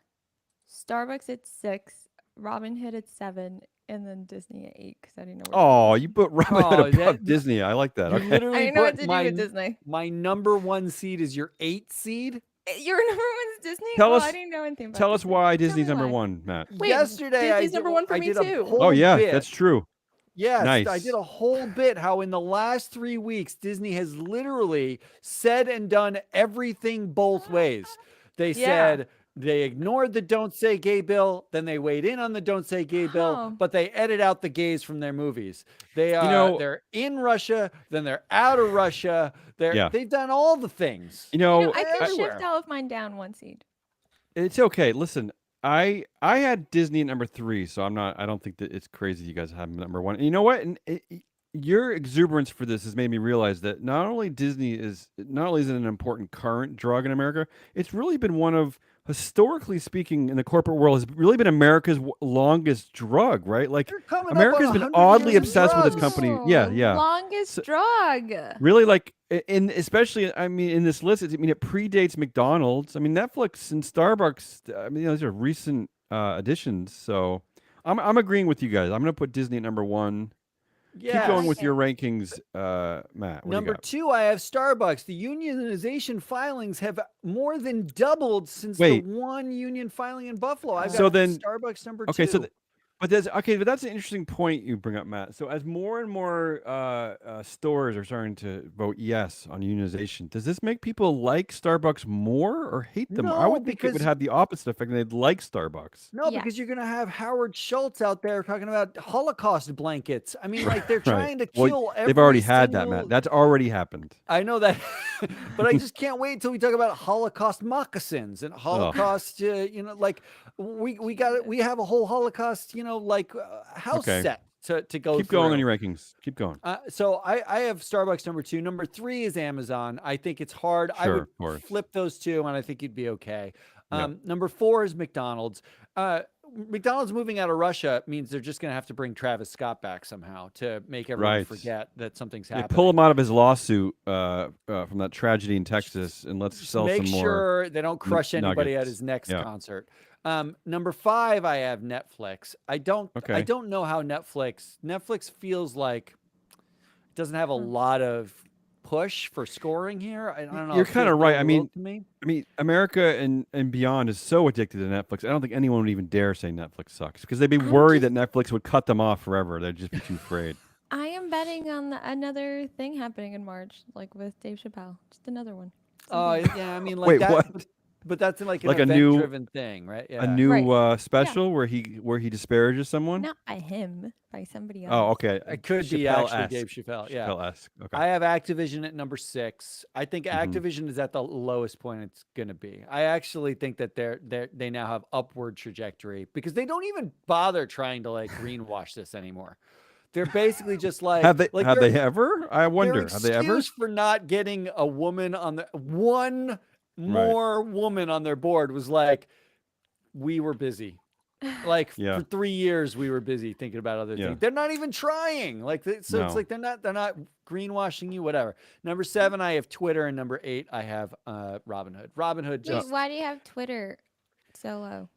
Starbucks at 6, Robinhood at 7, and then Disney at 8 because I didn't know. Oh, you put Robinhood Oh, above that- Disney. I like that. You Okay. I literally didn't know what put to do my, with Disney. my number 1 seed is your 8th seed? Your number 1's Disney? Tell Well, us- I didn't know anything about Tell us Disney. why Tell Disney's me number why. 1, Matt. Wait, Yesterday I Disney's did, number 1 for I me did a too. whole Oh yeah, bit. that's true. Yes, I Nice. did a whole bit how in the last 3 weeks Disney has literally said and done everything both ways. They Yeah. said they ignored the don't say gay bill, then they weighed in on the don't say gay bill, Huh. but they edit out the gays from their movies. They know- they're in Russia, then they're out of Russia. Yeah. They've done all the things. You know, I I- can everywhere. shift all of mine down 1 seed. It's okay. Listen, I had Disney at number 3, so I don't think that it's crazy you guys have them at number 1. And you know what? And your exuberance for this has made me realize that not only is it an important current drug in America, it's really been one of, historically speaking, in the corporate world, has really been America's longest drug, right? Like They're coming up America's on been 100 oddly years of obsessed with this drugs. company. Yeah, Oh, yeah. Longest So- drug. Really, like, especially, I mean, in this list, it predates McDonald's. I mean, Netflix and Starbucks. I mean, those are recent additions. So, I'm agreeing with you guys. I'm gonna put Disney at number 1. Yeah. Keep going with Okay. your rankings, Matt. What do you Number got? 2, I have Starbucks. The unionization filings have more than doubled since Wait. the one union filing in Buffalo. I've So got then- Starbucks number 2. Okay, so but that's an interesting point you bring up, Matt. So as more and more stores are starting to vote yes on unionization, does this make people like Starbucks more or hate them? I No, would think it would because- have the opposite effect, and they'd like Starbucks. No, Yes. because you're going to have Howard Schultz out there talking about Holocaust blankets. I mean, like they're trying to Well, kill every They've already had that, single- Matt. That's already happened. I know that, but I just can't wait until we talk about Holocaust moccasins and Holocaust. Like we have a whole Holocaust, house Okay. set to go. Keep going on through. your rankings. Keep going. So I have Starbucks number 2. Number 3 is Amazon. I think it's hard. I Sure, would of course. flip those 2, and I think you'd be okay. Yep. Number 4 is McDonald's. McDonald's moving out of Russia means they're just going to have to bring Travis Scott back somehow to make everyone Right. forget that something's They happening. pull him out of his lawsuit from that tragedy in Texas, and let's Just sell make some more. sure they don't crush anybody at nuggets. his next Yeah. concert. Number 5, I have Netflix. I don't Okay. know how Netflix feels like it doesn't have a Hmm. lot of push for scoring here. I don't know. You're It kind feels of right. middle I of the road mean, to me. America and beyond is so addicted to Netflix. I don't think anyone would even dare say Netflix sucks because they'd be I'm worried just- that Netflix would cut them off forever. They'd just be too afraid. I am betting on another thing happening in March, like with Dave Chappelle. Just another one. Oh, Something. yeah. I mean, like Wait, that. what? But that's like an Like a new- event-driven thing, right? Yeah. A new Right. special where he disparages someone. Not by him, by somebody else. Oh, okay. It could be actually Chappelle-esque. Dave Chappelle. Yeah. Chappelle-esque. Okay. I have Activision at number 6. I think Mhm. Activision is at the lowest point it's going to be. I actually think that they now have upward trajectory because they don't even bother trying to like greenwash this anymore. They're basically just like have they their- ever? I their wonder. Have they ever? excuse for not getting a woman on the one more woman on their board was like, we were busy. Like Yeah. for 3 years, we were busy thinking about other Yeah. things. They're not even trying. Like so, No. it's like they're not greenwashing you. Whatever. Number 7, I have Twitter, and number 8, I have Robinhood. Robinhood Wait, just why do you have Twitter so low?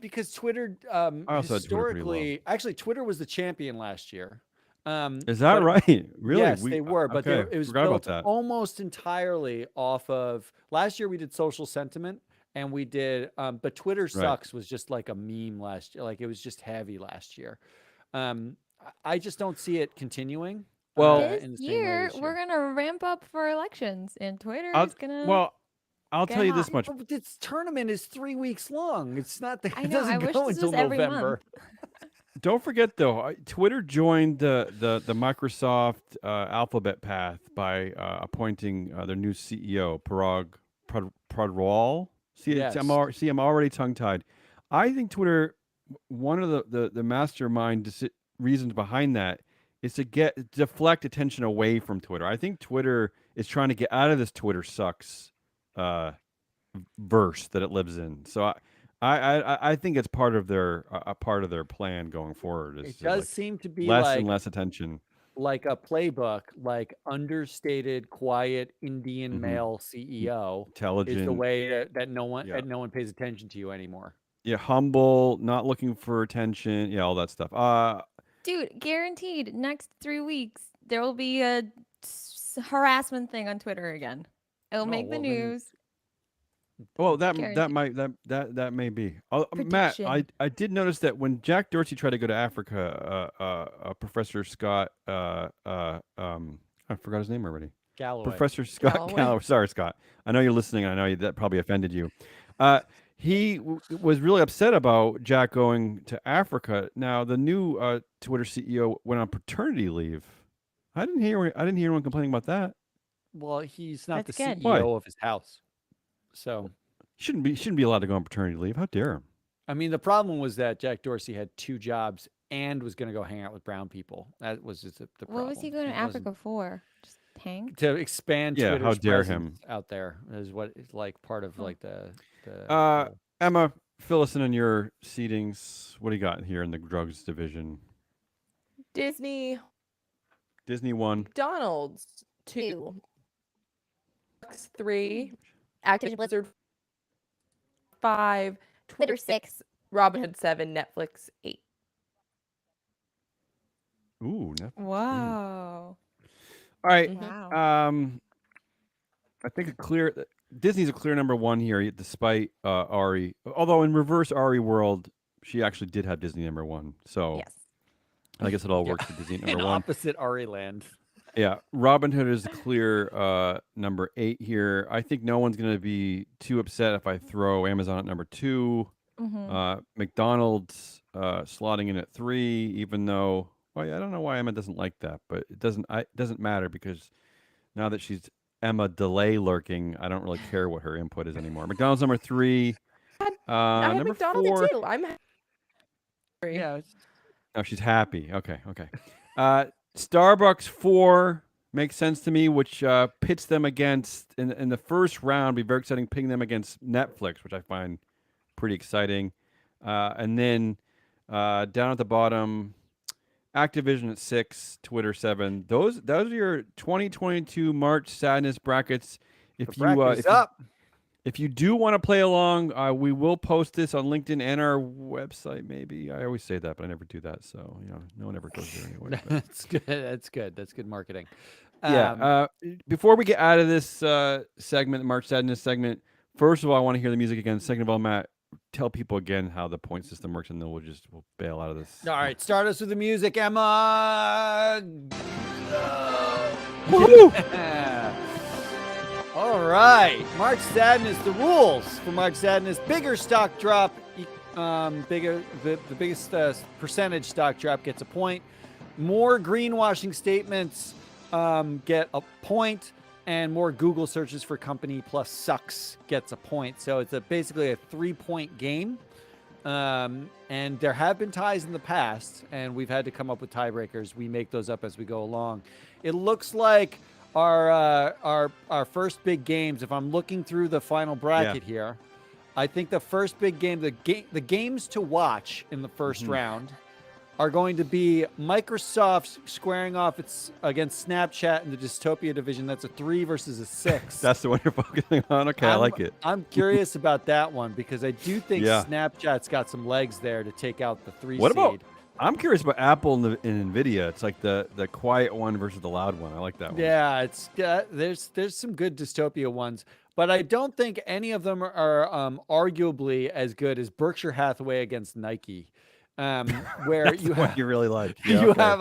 because Twitter also had Twitter pretty low. historically, actually, Twitter was the champion last year. Is that but- right? Really? Yes, they were, but okay. it was Forgot about built that. almost entirely off of. Last year we did social sentiment, and we did, but Twitter sucks was just like a meme last year. Like it was just heavy last year. I just don't see it continuing. Well, in the This same way year, this we're gonna ramp up for elections, and Twitter I'll- is gonna. Well, I'll get tell you hot. this much. But this tournament is 3 weeks long. It's not that I it know, doesn't I wish go this until was every month. November. Don't forget though, Twitter joined the Microsoft alphabet path by appointing their new CEO, Parag Pradwal. Yes. I'm already tongue tied. I think Twitter, one of the mastermind reasons behind that is to deflect attention away from Twitter. I think Twitter is trying to get out of this Twitter sucks verse that it lives in. So I think it's part of their plan going forward. Is It does like seem to be less like and less attention. like a playbook, like understated, quiet Indian Mhm. male CEO Intelligent, is the way that no one Yeah. no one pays attention to you anymore. yeah, humble, not looking for attention, yeah, all that stuff. Dude, guaranteed. Next 3 weeks, there will be a harassment thing on Twitter again. It'll make the well, then- news. Well, that Guaranteed. might that may be. Matt, I Prediction. did notice that when Jack Dorsey tried to go to Africa, Professor Scott, I forgot his name already. Galloway. Professor Scott Galloway. Galloway. Sorry, Scott. I know you're listening, and I know that probably offended you. He was really upset about Jack going to Africa. Now, the new Twitter CEO went on paternity leave. I didn't hear anyone complaining about that. Well, he's not That's the good. CEO Why? of his house. So, Shouldn't be allowed to go on paternity leave. How dare him? I mean, the problem was that Jack Dorsey had 2 jobs and was going to go hang out with brown people. That was just the problem. What was he going to wasn't- Africa for? Just hang? To expand Yeah, Twitter's how dare presence out there is what is like part of like the Emma, fill us in on your seedings. What do you got here in the drugs division? Disney, Disney 1. McDonald's 2, 2. Fox 3, Activision Blizzard 5, Twitter 6. Robinhood 7, Netflix 8. Ooh, Wow. all right. Mhm. Wow. I think Disney's a clear number 1 here, despite Ari. Although in reverse Ari world, she actually did have Disney number 1. So Yes. I guess it all Yeah. works for Disney in number 1. opposite Ari land. Yeah, Robin Hood is the clear number 8 here. I think no one's going to be too upset if I throw Amazon at number 2. Mm-hmm. McDonald's slotting in at 3, even though, well, I don't know why Emma doesn't like that, but it doesn't matter because now that she's Emma delay lurking, I don't really care what her input is anymore. McDonald's number 3. I have Number McDonald's 4. too. I'm happy. Yeah, Oh, she's happy. Okay. Starbucks 4 makes sense to me, which pits them against in the first round. Be very exciting pitting them against Netflix, which I find pretty exciting. And then down at the bottom, Activision at 6, Twitter 7. Those are your 2022 March sadness brackets. the bracket's up. If you do want to play along, we will post this on LinkedIn and our website. Maybe I always say that, but I never do that. So no one ever goes there anyway. But. That's good. That's good. That's good marketing. Yeah. Before we get out of this segment, the March Sadness segment, first of all, I want to hear the music again. Second of all, Matt, tell people again how the point system works, and then we'll bail out of this. All right, start us with the music, Emma. Woo! All right, March Sadness. The rules for March Sadness: bigger stock drop, the biggest percentage stock drop gets a point. More greenwashing statements get a point, and more Google searches for company plus sucks gets a point. So it's basically a 3-point game. And there have been ties in the past, and we've had to come up with tiebreakers. We make those up as we go along. It looks like our first big games, if I'm looking through the final bracket here, I think the first big game, the games to watch in the first round are going to be Microsoft squaring off against Snapchat in the dystopia division. That's a 3 versus a 6. That's the one you're focusing on? Okay, I like it. I'm curious about that one because I do think Snapchat's got some legs there to take out the 3 What seed. about? I'm curious about Apple and Nvidia. It's like the quiet one versus the loud one. I like that one. Yeah, there's some good dystopia ones, but I don't think any of them are arguably as good as Berkshire Hathaway against Nike. Where you really like. You have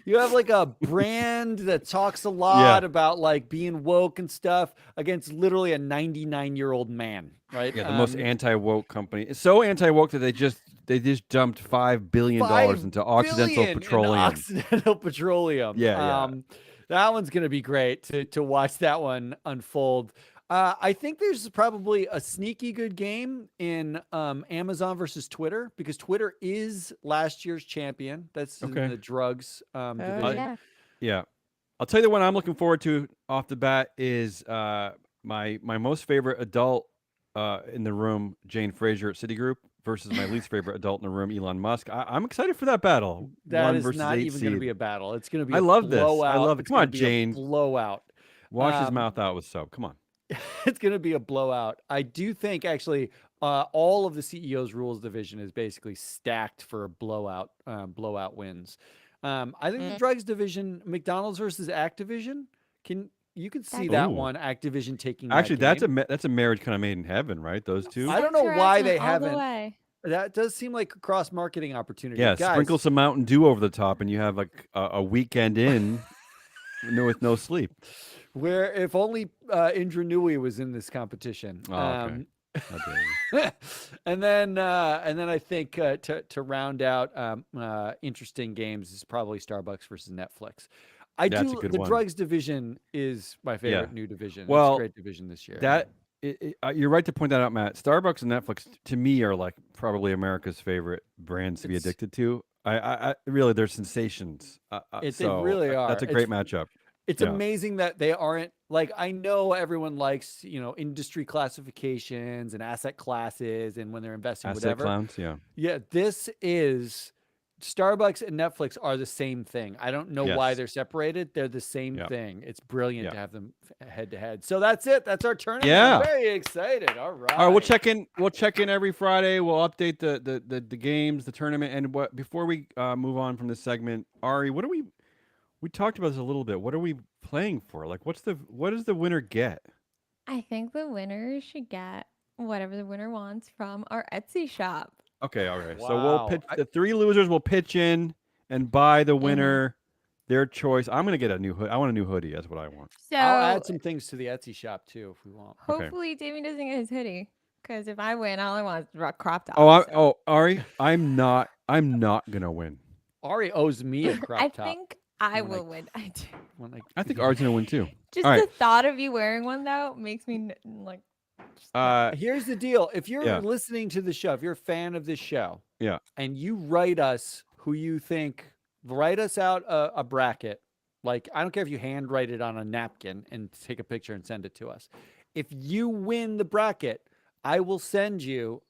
like a brand that talks a lot about like being woke and stuff against literally a 99-year-old man, right? Yeah, the most anti-woke company. It's so anti-woke that they just dumped $5 billion into Occidental Petroleum. Occidental Petroleum. Yeah. That one's gonna be great to watch that one unfold. I think there's probably a sneaky good game in Amazon versus Twitter because Twitter is last year's champion. That's in the drugs division. Yeah. I'll tell you the one I'm looking forward to off the bat is my most favorite adult in the room, Jane Fraser at Citigroup, versus my least favorite adult in the room, Elon Musk. I'm excited for that battle. That is not even going to be a battle. It's going to be I love this. I love it. Come on, Jane. Blowout. Wash his mouth out with soap. Come on. It's going to be a blowout. I do think actually all of the CEO's rules division is basically stacked for a blowout wins. I think the drugs division, McDonald's versus Activision, you can see that one. Activision taking actually that that's a marriage kind of made in heaven, right? Those two. I don't know why they haven't. The That does seem like a cross marketing opportunity. Yeah, guys, sprinkle some Mountain Dew over the top, and you have like a weekend in with no sleep. Where if only Indra Nui was in this competition. Oh, okay. And then I think to round out interesting games is probably Starbucks versus Netflix. The drugs division is my favorite new division. Well, it's a great division this year. You're right to point that out, Matt. Starbucks and Netflix to me are like probably America's favorite brands to be addicted to. I really, they're sensations. They really are. That's a great matchup. It's amazing that they aren't like, I know everyone likes, industry classifications and asset classes and when they're investing, whatever. Asset clowns, Yeah. This is Starbucks and Netflix are the same thing. I don't know why they're separated. They're the same thing. It's brilliant to have them head to head. So that's it. That's our tournament. Yeah. I'm very excited. All right. All right. We'll check in every Friday. We'll update the games, the tournament, and before we move on from this segment, Ari, we talked about this a little bit. What are we playing for? Like, what does the winner get? I think the winner should get whatever the winner wants from our Etsy shop. Okay, all right. Wow. So we'll pitch the three losers will pitch in and buy the winner their choice. I'm gonna get a new hoodie. I want a new hoodie. That's what I want. So I'll add some things to the Etsy shop too if we want. Hopefully, Davey doesn't get his hoodie because if I win, all I want is a crop top. Ari, I'm not gonna win. Ari owes me a crop top. I think I will win. I do. I think Ari's gonna win too. Just all right. the thought of you wearing one though makes me like. Here's the deal. If you're listening to the show, if you're a fan of this show, and you write us who you think, write us out a bracket. Like, I don't care if you handwrite it on a napkin and take a picture and send it to us. If you win the bracket, I will send you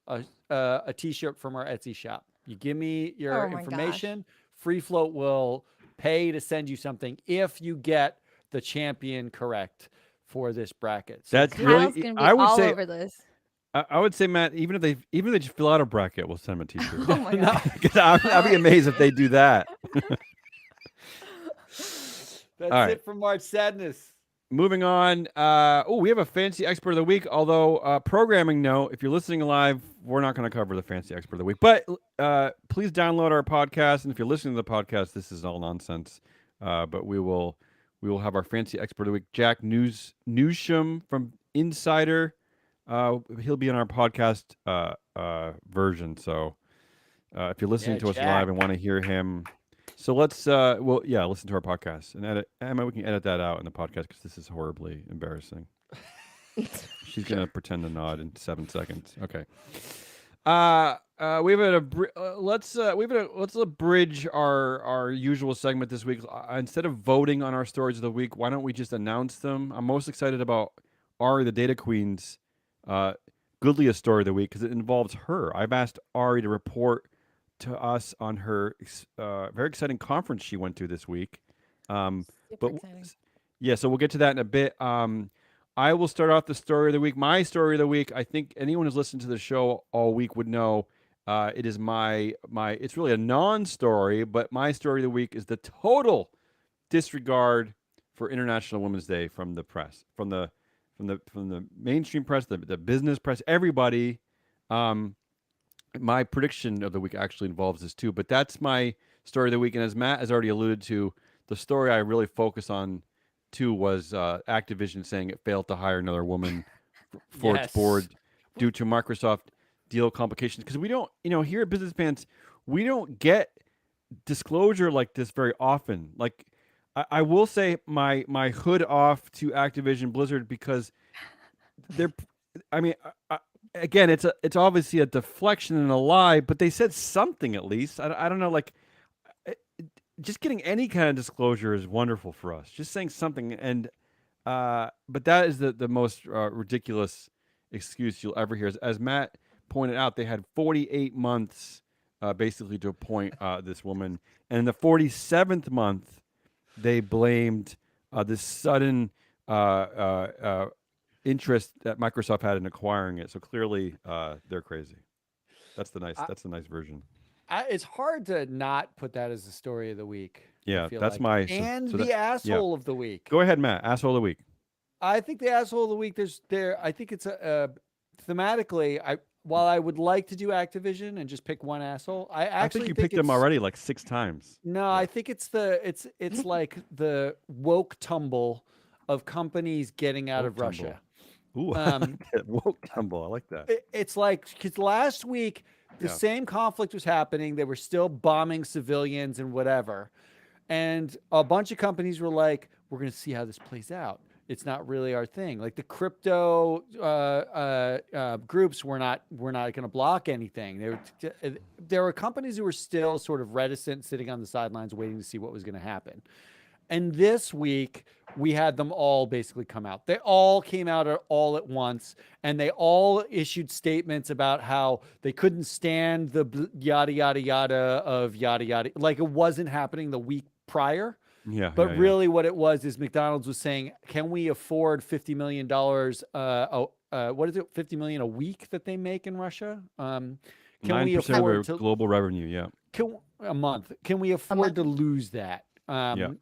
a t-shirt from our Etsy shop. You give me your information. Free Float will pay to send you something if you get the champion correct for this bracket. So That's clearly- Kyle's really. gonna be I would all say. over this. I would say, Matt, even if they just fill out a bracket, we'll send them a T-shirt. Oh my god. Because I'd be amazed if they do that. that's All right. it for March Sadness. Moving on. We have a fancy expert of the week. Although programming note, if you're listening live, we're not going to cover the fancy expert of the week. But please download our podcast, and if you're listening to the podcast, this is all nonsense. But we will have our fancy expert of the week, Jack Newsham from Insider. He'll be in our podcast version. So if you're listening to us Jack. live and want to hear him. So let's listen to our podcast and edit. Emma, we can edit that out in the podcast because this is horribly embarrassing. She's gonna pretend to nod in 7 seconds. Okay. Let's abridge our usual segment this week. Instead of voting on our stories of the week, why don't we just announce them? I'm most excited about Ari, the Data Queen's goodliest story of the week because it involves her. I've asked Ari to report to us on her very exciting conference she went to this week. Super But exciting. yeah, so we'll get to that in a bit. I will start off the story of the week. My story of the week, I think anyone who's listened to the show all week would know, it is my it's really a non-story, but my story of the week is the total disregard for International Women's Day from the press, from the mainstream press, the business press, everybody. My prediction of the week actually involves this too, but that's my story of the week. And as Matt has already alluded to, the story I really focus on too was Activision saying it failed to hire another woman for its board due to Microsoft deal complications. Because we don't, here at Business Pants, we don't get disclosure like this very often. Like, I will say my hood off to Activision Blizzard because they're, again, it's obviously a deflection and a lie, but they said something at least. I don't know, like, just getting any kind of disclosure is wonderful for us. Just saying something, and but that is the most ridiculous excuse you'll ever hear. As Matt pointed out, they had 48 months basically to appoint this woman, and in the 47th month, they blamed this sudden interest that Microsoft had in acquiring it. So clearly, they're crazy. That's the nice version. It's hard to not put that as the story of the week. Yeah, feel that's like. my and so the that- asshole of the week. Go ahead, Matt. Asshole of the week. I think the asshole of the week. I think it's thematically. While I would like to do Activision and just pick one asshole, I actually think you picked them it's- already like 6 times. No, I think it's like the woke tumble of companies getting out Woke of Russia. Ooh, woke tumble. I like that. It's like because last week the same conflict was happening. They were still bombing civilians and whatever. And a bunch of companies were like, we're going to see how this plays out. It's not really our thing. Like the crypto groups were not going to block anything. There were companies who were still sort of reticent, sitting on the sidelines, waiting to see what was going to happen. And this week, we had them all basically come out. They all came out all at once, and they all issued statements about how they couldn't stand the yada, yada, yada of yada, yada. Like it wasn't happening the week prior. Yeah. But really what it was is McDonald's was saying, can we afford $50 million? What is it? $50 million a week that they make in Russia? Can 9% we afford of to global revenue? Yeah. a month? Can we afford to lose that? Yeah.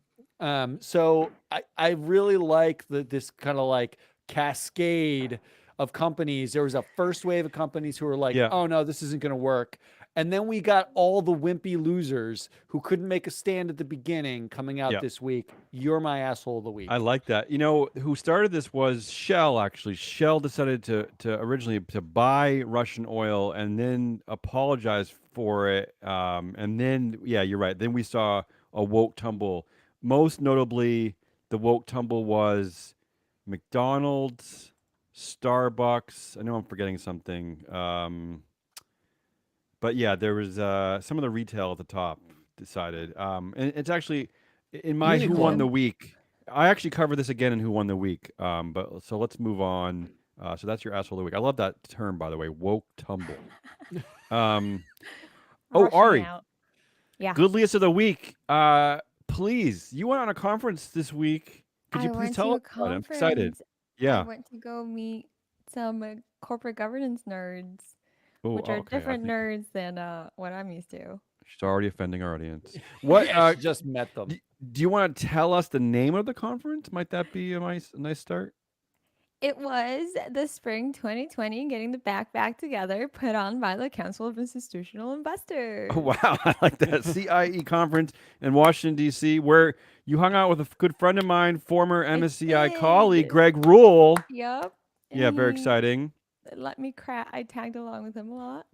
So I really like this kind of like cascade of companies. There was a first wave of companies who were like, oh no, this isn't going to work. And then we got all the wimpy losers who couldn't make a stand at the beginning coming out this week. You're my asshole of the week. I like that. You know, who started this was Shell, actually. Shell decided to originally to buy Russian oil and then apologize for it. And then, you're right. Then we saw a woke tumble. Most notably, the woke tumble was McDonald's, Starbucks. I know I'm forgetting something. But yeah, there was some of the retail at the top decided. And it's actually in my Who Won the Week. I actually cover this again in Who Won the Week. But so let's move on. So that's your asshole of the week. I love that term, by the way, woke tumble. Rushing Ari, out. Yeah. goodliest of the week. Please, you went on a conference this week. Could you I please went tell to us a about it? I'm excited. conference. Yeah. went to go meet some corporate governance nerds, Oh, which are okay. I different think nerds than what I'm used to. she's already offending our audience. What? Yeah, she just met them. Do you want to tell us the name of the conference? Might that be a nice start? It was the spring 2020 Getting the Back Together put on by the Council of Institutional Investors. Oh, wow. I like that. CIE conference in Washington, D.C., where you hung out with a good friend of mine, former MSCI colleague, did. Greg Rule. Yep. Yeah, very He exciting. Let me crash. I tagged along with him a lot.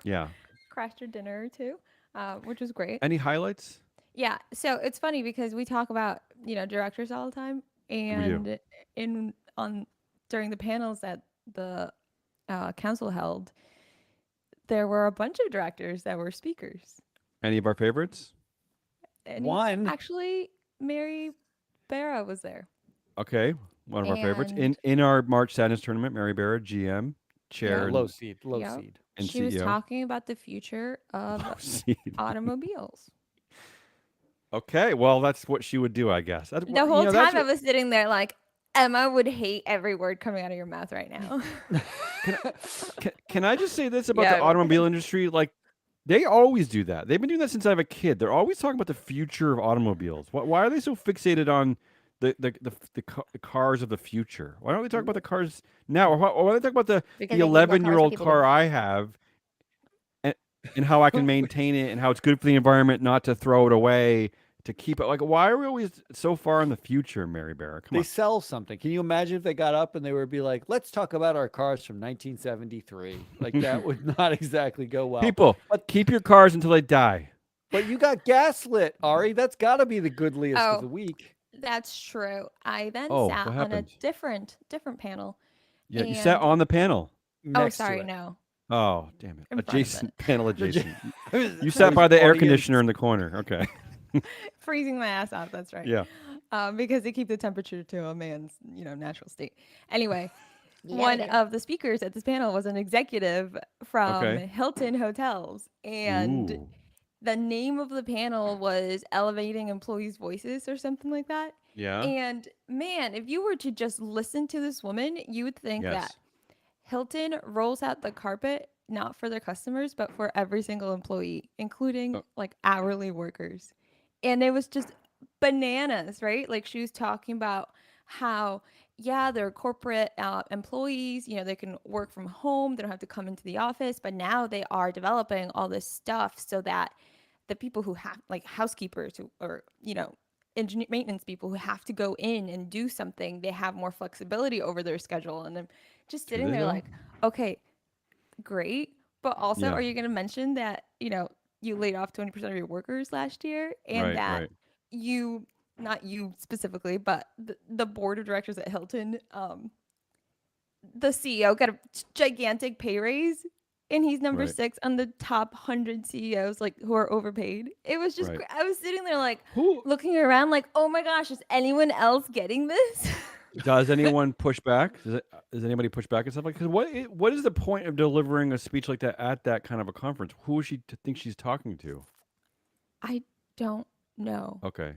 Yeah. Crashed a dinner or two, which was great. Any highlights? Yeah. So it's funny because we talk about directors all the time, We do. and during the panels that the council held, there were a bunch of directors that were speakers. Any of our favorites? And One. actually, Mary Barra was there. Okay. One of our favorites. And- In our March Sadness tournament, Mary Barra, GM, chair, Yeah. and, Low seed. Yep. and She CEO. was talking about the future of Low seed. automobiles. Okay. Well, that's what she would do, I guess. That's, The whole that's time I what- was sitting there like, Emma would hate every word coming out of your mouth right now. Can I just say this about Yeah, the automobile industry? Like, they always do that. They've been doing that since I was a kid. They're always talking about the future of automobiles. Why are they so fixated on the cars of the future? Why don't they talk about the cars now? Or why don't they talk about the Because they need more cars for 11-year-old people to car buy. I have and how I can maintain it and how it's good for the environment not to throw it away, to keep it? Like, why are we always so far in the future, Mary Barra? Come They on. sell something. Can you imagine if they got up and they would be like, let's talk about our cars from 1973? Like, that would not exactly go well. People, keep your cars until they die. But you got gaslit, Ari. That's got to be the goodliest of Oh. the week. That's true. I then Oh, sat what on a happened? different panel. Yeah, you sat And- on the panel. Oh, Next to sorry, it. no. Oh, damn it. In front of Adjacent, panel The adjacent. j- You sat by the air audience. conditioner in the corner. Okay. Freezing my ass off. That's right. Yeah. Because they keep the temperature to a man's natural state. Anyway, Yeah, one yeah. of the speakers at this panel was an executive from Okay. Hilton Hotels, and Ooh. the name of the panel was Elevating Employees' Voices or something like that. Yeah. And man, if you were to just listen to this woman, you would think that Yes. Hilton rolls out the carpet not for their customers, but for every single employee, including Oh. like hourly workers. And it was just bananas, right? Like she was talking about how, yeah, they're corporate employees, they can work from home, they don't have to come into the office, but now they are developing all this stuff so that the people who have, like housekeepers or engineer maintenance people who have to go in and do something, they have more flexibility over their schedule. And I'm just sitting they there though? like, okay, great. But also, Yeah. are you going to mention that, you laid off 20% of your workers last year and Right, that right. you, not you specifically, but the board of directors at Hilton, the CEO got a gigantic pay raise and he's number Right. 6 on the top 100 CEOs like who are overpaid. It was just, Right. I was sitting there like Who looking around like, oh my gosh, is anyone else getting this? does anyone push back? Does anybody push back and stuff like? Because what is the point of delivering a speech like that at that kind of a conference? Who is she to think she's talking to? I don't know. Okay.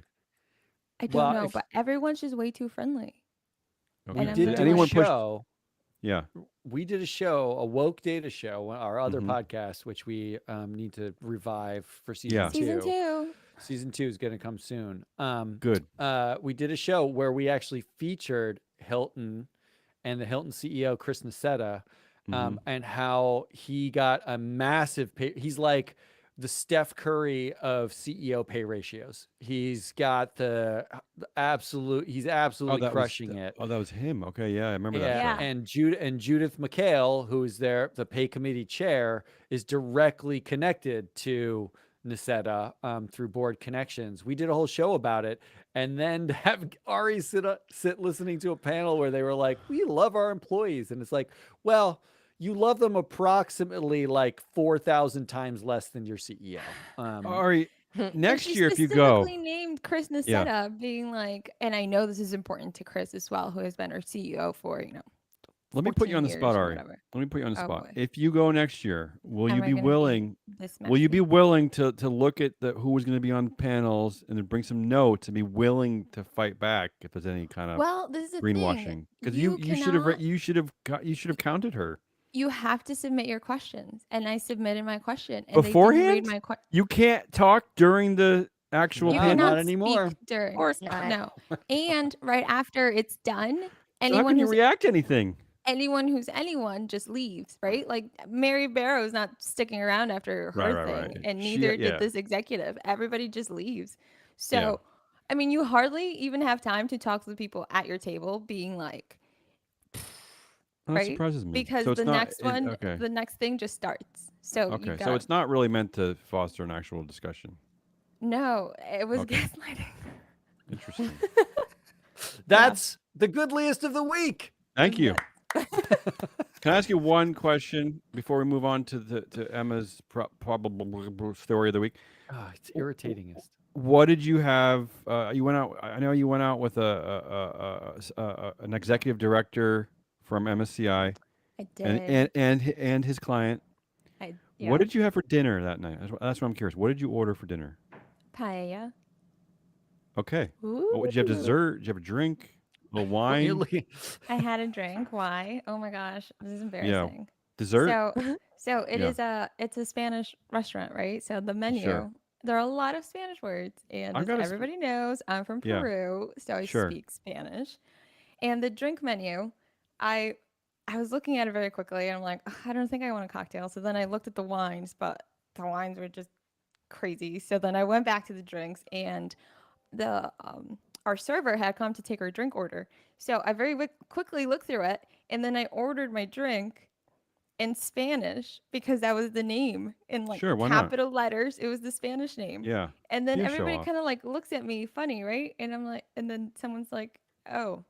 I don't Well, know, if- but everyone's just way too friendly. Okay. We And I'm did not do anyone a push? show. Yeah. We did a show, a woke data show, our other Mhm. podcast, which we need to revive for season Yeah. 2. Season 2. Season 2 is going to come soon. Good. We did a show where we actually featured Hilton and the Hilton CEO, Chris Nassetta, Mhm. and how he got a massive pay. He's like the Steph Curry of CEO pay ratios. He's got the absolute, he's absolutely that crushing was, it. Oh, that was him. Okay. Yeah, I remember that. Yeah, show. and Judith McHale, who is the pay committee chair, is directly connected to Nacetta through board connections. We did a whole show about it, and then to have Ari sit listening to a panel where they were like, "We love our employees," and it's like, well, you love them approximately like 4,000 times less than your CEO. Ari, And next she year if you go, specifically named Chris Yeah. Nassetta being like, and I know this is important to Chris as well, who has been our CEO for, Let me put you 14 on the years spot, or Ari. whatever. Let me put you on the Oh, spot. boy. If you go next year, will Am you I be gonna willing? this Will you be messy? willing to look at who was going to be on panels and then bring some notes and be willing to fight back if there's any kind of Well, this is the thing. greenwashing? Because You you should have cannot. you should have counted her You have to submit your questions, and I submitted my question, and they didn't read beforehand. my question. You can't talk during the actual You No, panel. not cannot anymore. speak during. Of course not. No. And right after it's done, So how anyone can you who's react to anything? anyone just leaves, right? Like Mary Barrow's not sticking around after her Right. thing, and She- neither yeah. did this executive. Everybody just leaves. So, Yeah. I mean, you hardly even have time to talk to the people at your table, being like, That right? surprises me. Because So it's the not next one, okay. the next thing just starts. So you Okay, got so it's not really meant to foster an actual discussion. no, it was Okay. gaslighting. Interesting. That's the goodliest of the week. Thank you. Can I ask you one question before we move on to Emma's probable story of the week? Oh, it's irritatingest. What did you have? You went out. I know you went out with an executive director from MSCI I did. and his client. Yeah. What did you have for dinner that night? That's what I'm curious. What did you order for dinner? Paella. Okay. What did you have? Dessert? Did you have a drink? A little You're wine? looking. I had a drink. Why? Oh my gosh, this is embarrassing. Dessert? So it Yeah. is it's a Spanish restaurant, right? So the menu, Sure. there are a lot of Spanish words, and I as gotta everybody knows, I'm from Yeah. Peru, so I Sure. speak Spanish. And the drink menu, I was looking at it very quickly, and I'm like, "Ugh, I don't think I want a cocktail. So then I looked at the wines, but the wines were just crazy. So then I went back to the drinks, and the our server had come to take her drink order. So I very quickly looked through it, and then I ordered my drink in Spanish because that was the name in like Sure, why not? capital letters. It was the Spanish name. Yeah. And then You show everybody off. kind of like looks at me funny, right? And I'm like, and then someone's like, oh,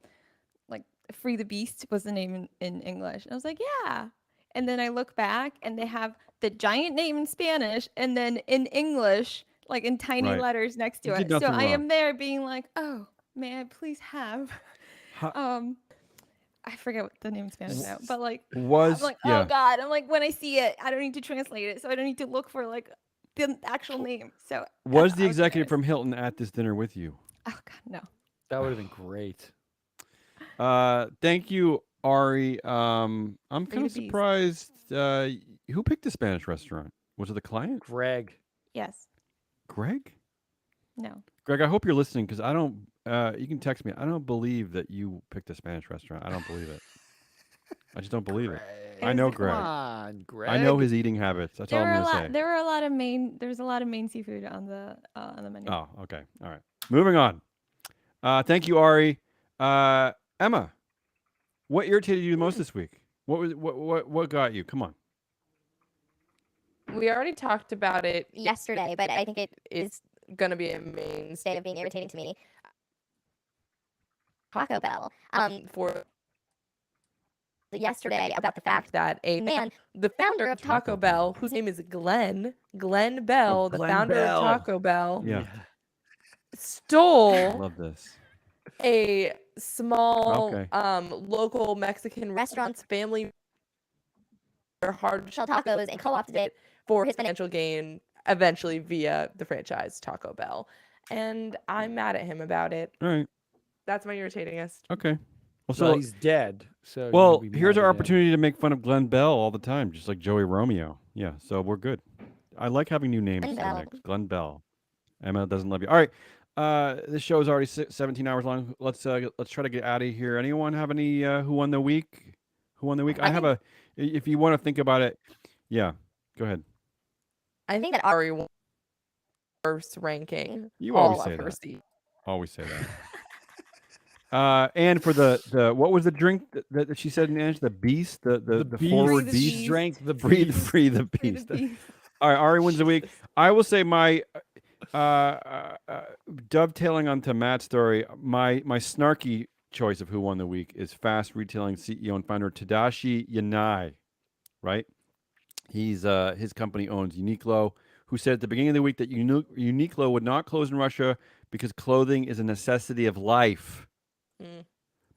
like Free the Beast was the name in English. And I was like, yeah. And then I look back and they have the giant name in Spanish and then in English, like in tiny Right. letters next You to did it. So nothing I wrong. am there being like, oh, may I please have How- I forget what the name in Spanish now, but like I'm Was like, yeah. oh God. I'm like, when I see it, I don't need to translate it. So I don't need to look for like the actual name. So Was the I executive embarrassed. from Hilton at this dinner with you? Oh God, no. That would have been great. Thank you, Ari. I'm kind Free of the beast. surprised. Who picked the Spanish restaurant? Was it the client, Greg. Yes. Greg? No. Greg, I hope you're listening because I don't. You can text me. I don't believe that you picked a Spanish restaurant. I don't believe it. I just don't believe it. I was know like, Greg. Come on, Greg. I know his eating habits. That's all There were I'm a gonna lot. say. There were a lot of main. There was a lot of main seafood on the menu. Oh, okay. All right. Moving on. Thank you, Ari. Emma, what irritated you the most this week? What got you? Come on. We already talked about it. Yesterday, but I think it It's gonna be a main instead of being irritating to me. Taco Bell. for Yesterday about the fact that a man, the founder of Taco Bell, whose name is Glenn Bell, the Glenn founder Bell. of Taco Bell, Yeah. stole Love this. a small Okay. local Mexican restaurant's family hard shell tacos and co-opted it for his financial gain, eventually via the franchise Taco Bell. And I'm mad at him about it. All right. That's my irritatingest. Okay. Well, Well, so he's dead. So you well, can be here's mad our at him. opportunity to make fun of Glenn Bell all the time, just like Joey Romeo. Yeah. So we're good. I like having new names Glenn in the Bell. mix. Glenn Bell. Emma doesn't love you. All right. This show is already 17 hours long. Let's try to get out of here. Anyone have any who won the week? Who won the week? I have a. If you want to think about it, yeah. Go ahead. I think that Ari won first ranking. You all always say of her that. seats. Always say that. And for the what was the drink that she said in the answer? The beast, the beast forward the beast. beast. drank the Free beast. the Free the beast. beast. All right, Ari wins the week. I will say my dovetailing onto Matt's story, my snarky choice of who won the week is fast retailing CEO and founder Tadashi Yanai, right? He's his company owns Uniqlo, who said at the beginning of the week that Uniqlo would not close in Russia because clothing is a necessity of life. Mm.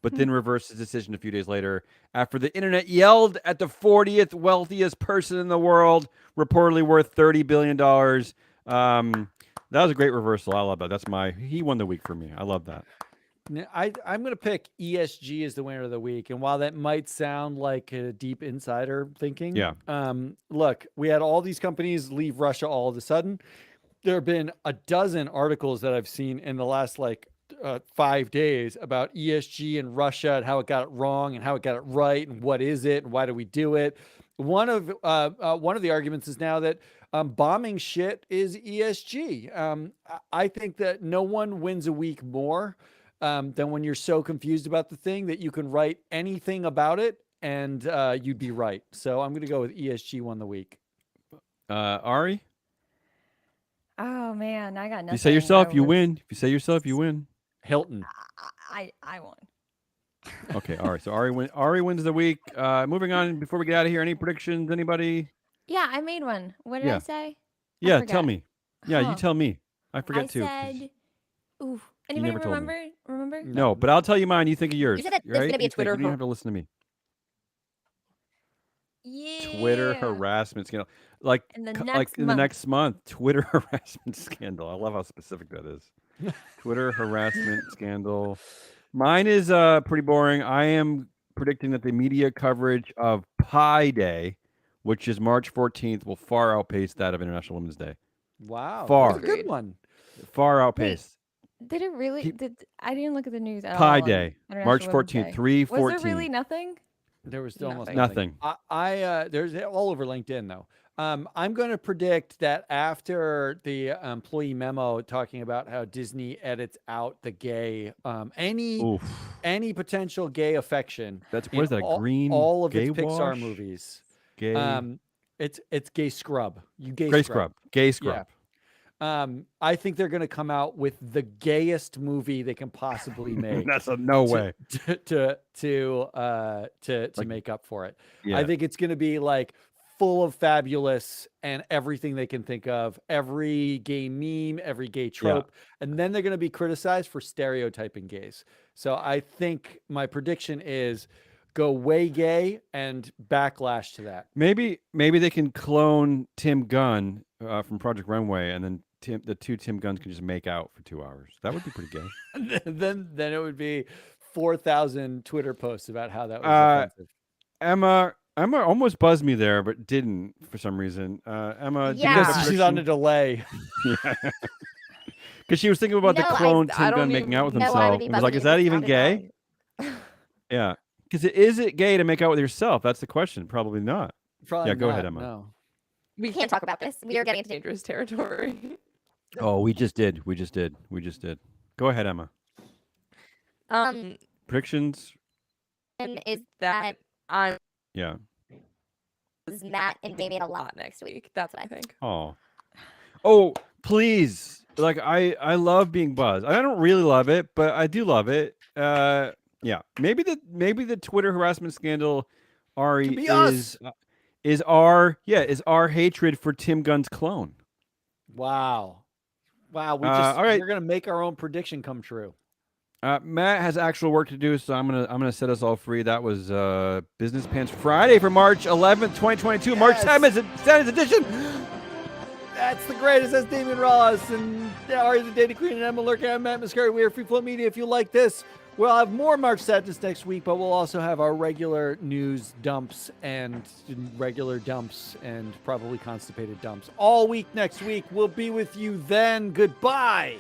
but then reversed his decision a few days later after the internet yelled at the 40th wealthiest person in the world, reportedly worth $30 billion. That was a great reversal. I love that. He won the week for me. I love that. I'm going to pick ESG as the winner of the week. And while that might sound like a deep insider thinking, Yeah. Look, we had all these companies leave Russia all of a sudden. There have been a dozen articles that I've seen in the last 5 days about ESG and Russia and how it got it wrong and how it got it right and what is it and why do we do it. One of the arguments is now that bombing shit is ESG. I think that no one wins a week more than when you're so confused about the thing that you can write anything about it and you'd be right. So I'm going to go with ESG won the week. Ari? Oh man, I got nothing. If you say yourself, I you was- win. If you say yourself, you win. Hilton. I won. Okay, all right. So Ari wins the week. Moving on. Before we get out of here, any predictions? Anybody? Yeah, I made one. What did I Yeah. say? Yeah, forgot. tell me. Yeah, you Huh. tell me. I forget I too. 'cause- said, ooh, anybody never told me. remember? No, but I'll tell you mine. You think of yours. You said that there's right? gonna be a You think- Twitter You don't have to listen to me. Yeah. Twitter harassment scandal. Like In the like next in the month. next month, Twitter harassment scandal. I love how specific that is. Twitter harassment scandal. Mine is pretty boring. I am predicting that the media coverage of Pi Day, which is March 14th, will far outpace that of International Women's Day. Wow. Far. That's a good Agreed. one. Far outpace. Did it really? Keep- I didn't look at the news at all. Pi on Day, International March Women's 14th, Day. 3/14. Was there really nothing? There was almost Nothing. nothing. There's all over LinkedIn though. I'm going to predict that after the employee memo talking about how Disney edits out the gay, Oof. any potential gay affection. That's in what is that? A all, green all of gay its Pixar wash? movies. Gay. It's gay scrub. You gay Gray scrub. scrub. Gay scrub. I think they're going to come out with the gayest movie they can possibly make. That's a no way. to Like- make up for it. Yeah. I think it's going to be like full of fabulous and everything they can think of, every gay meme, every gay trope, and then they're going to be criticized for stereotyping gays. So I think my prediction is go way gay and backlash to that. Maybe they can clone Tim Gunn from Project Runway, and then the two Tim Gunns can just make out for 2 hours. That would be pretty gay. then it would be 4,000 Twitter posts about how that was offensive. Emma almost buzzed me there, but didn't for some reason. Emma, do you Yeah. have a Because she's on a prediction? delay. Because she was thinking about the No, I- clone I Tim don't Gunn making out with even- No, I himself. would be And was like, buzzing is that if even it's gay? not at Yeah. Because is it gay to make out with yourself? That's the question. Probably not. Probably Yeah, go not, ahead, Emma. No. We can't talk about this. We are getting into dangerous territory. Oh, we just did. Go ahead, Emma. Predictions? is That I'm Yeah. Matt and Damien a lot. lot next week. That's what I think. Oh, please. Like I love being buzzed. I don't really love it, but I do love it. Yeah. Maybe the Twitter harassment scandal, Ari, Could be us. is our hatred for Tim Gunn's clone. Wow. All all right. we're gonna make our own prediction come true. Matt has actual work to do, so I'm gonna set us all free. That was Business Pants Friday for March 11th, 2022. March Yes. 7th edition. That's the greatest. That's Damien Ross and Ari the Data Queen and Emma Lurkin. I'm Matt Mascari. We are Free Flow Media. If you like this, we'll have more March Sadness next week, but we'll also have our regular news dumps and regular dumps and probably constipated dumps all week next week. We'll be with you then. Goodbye.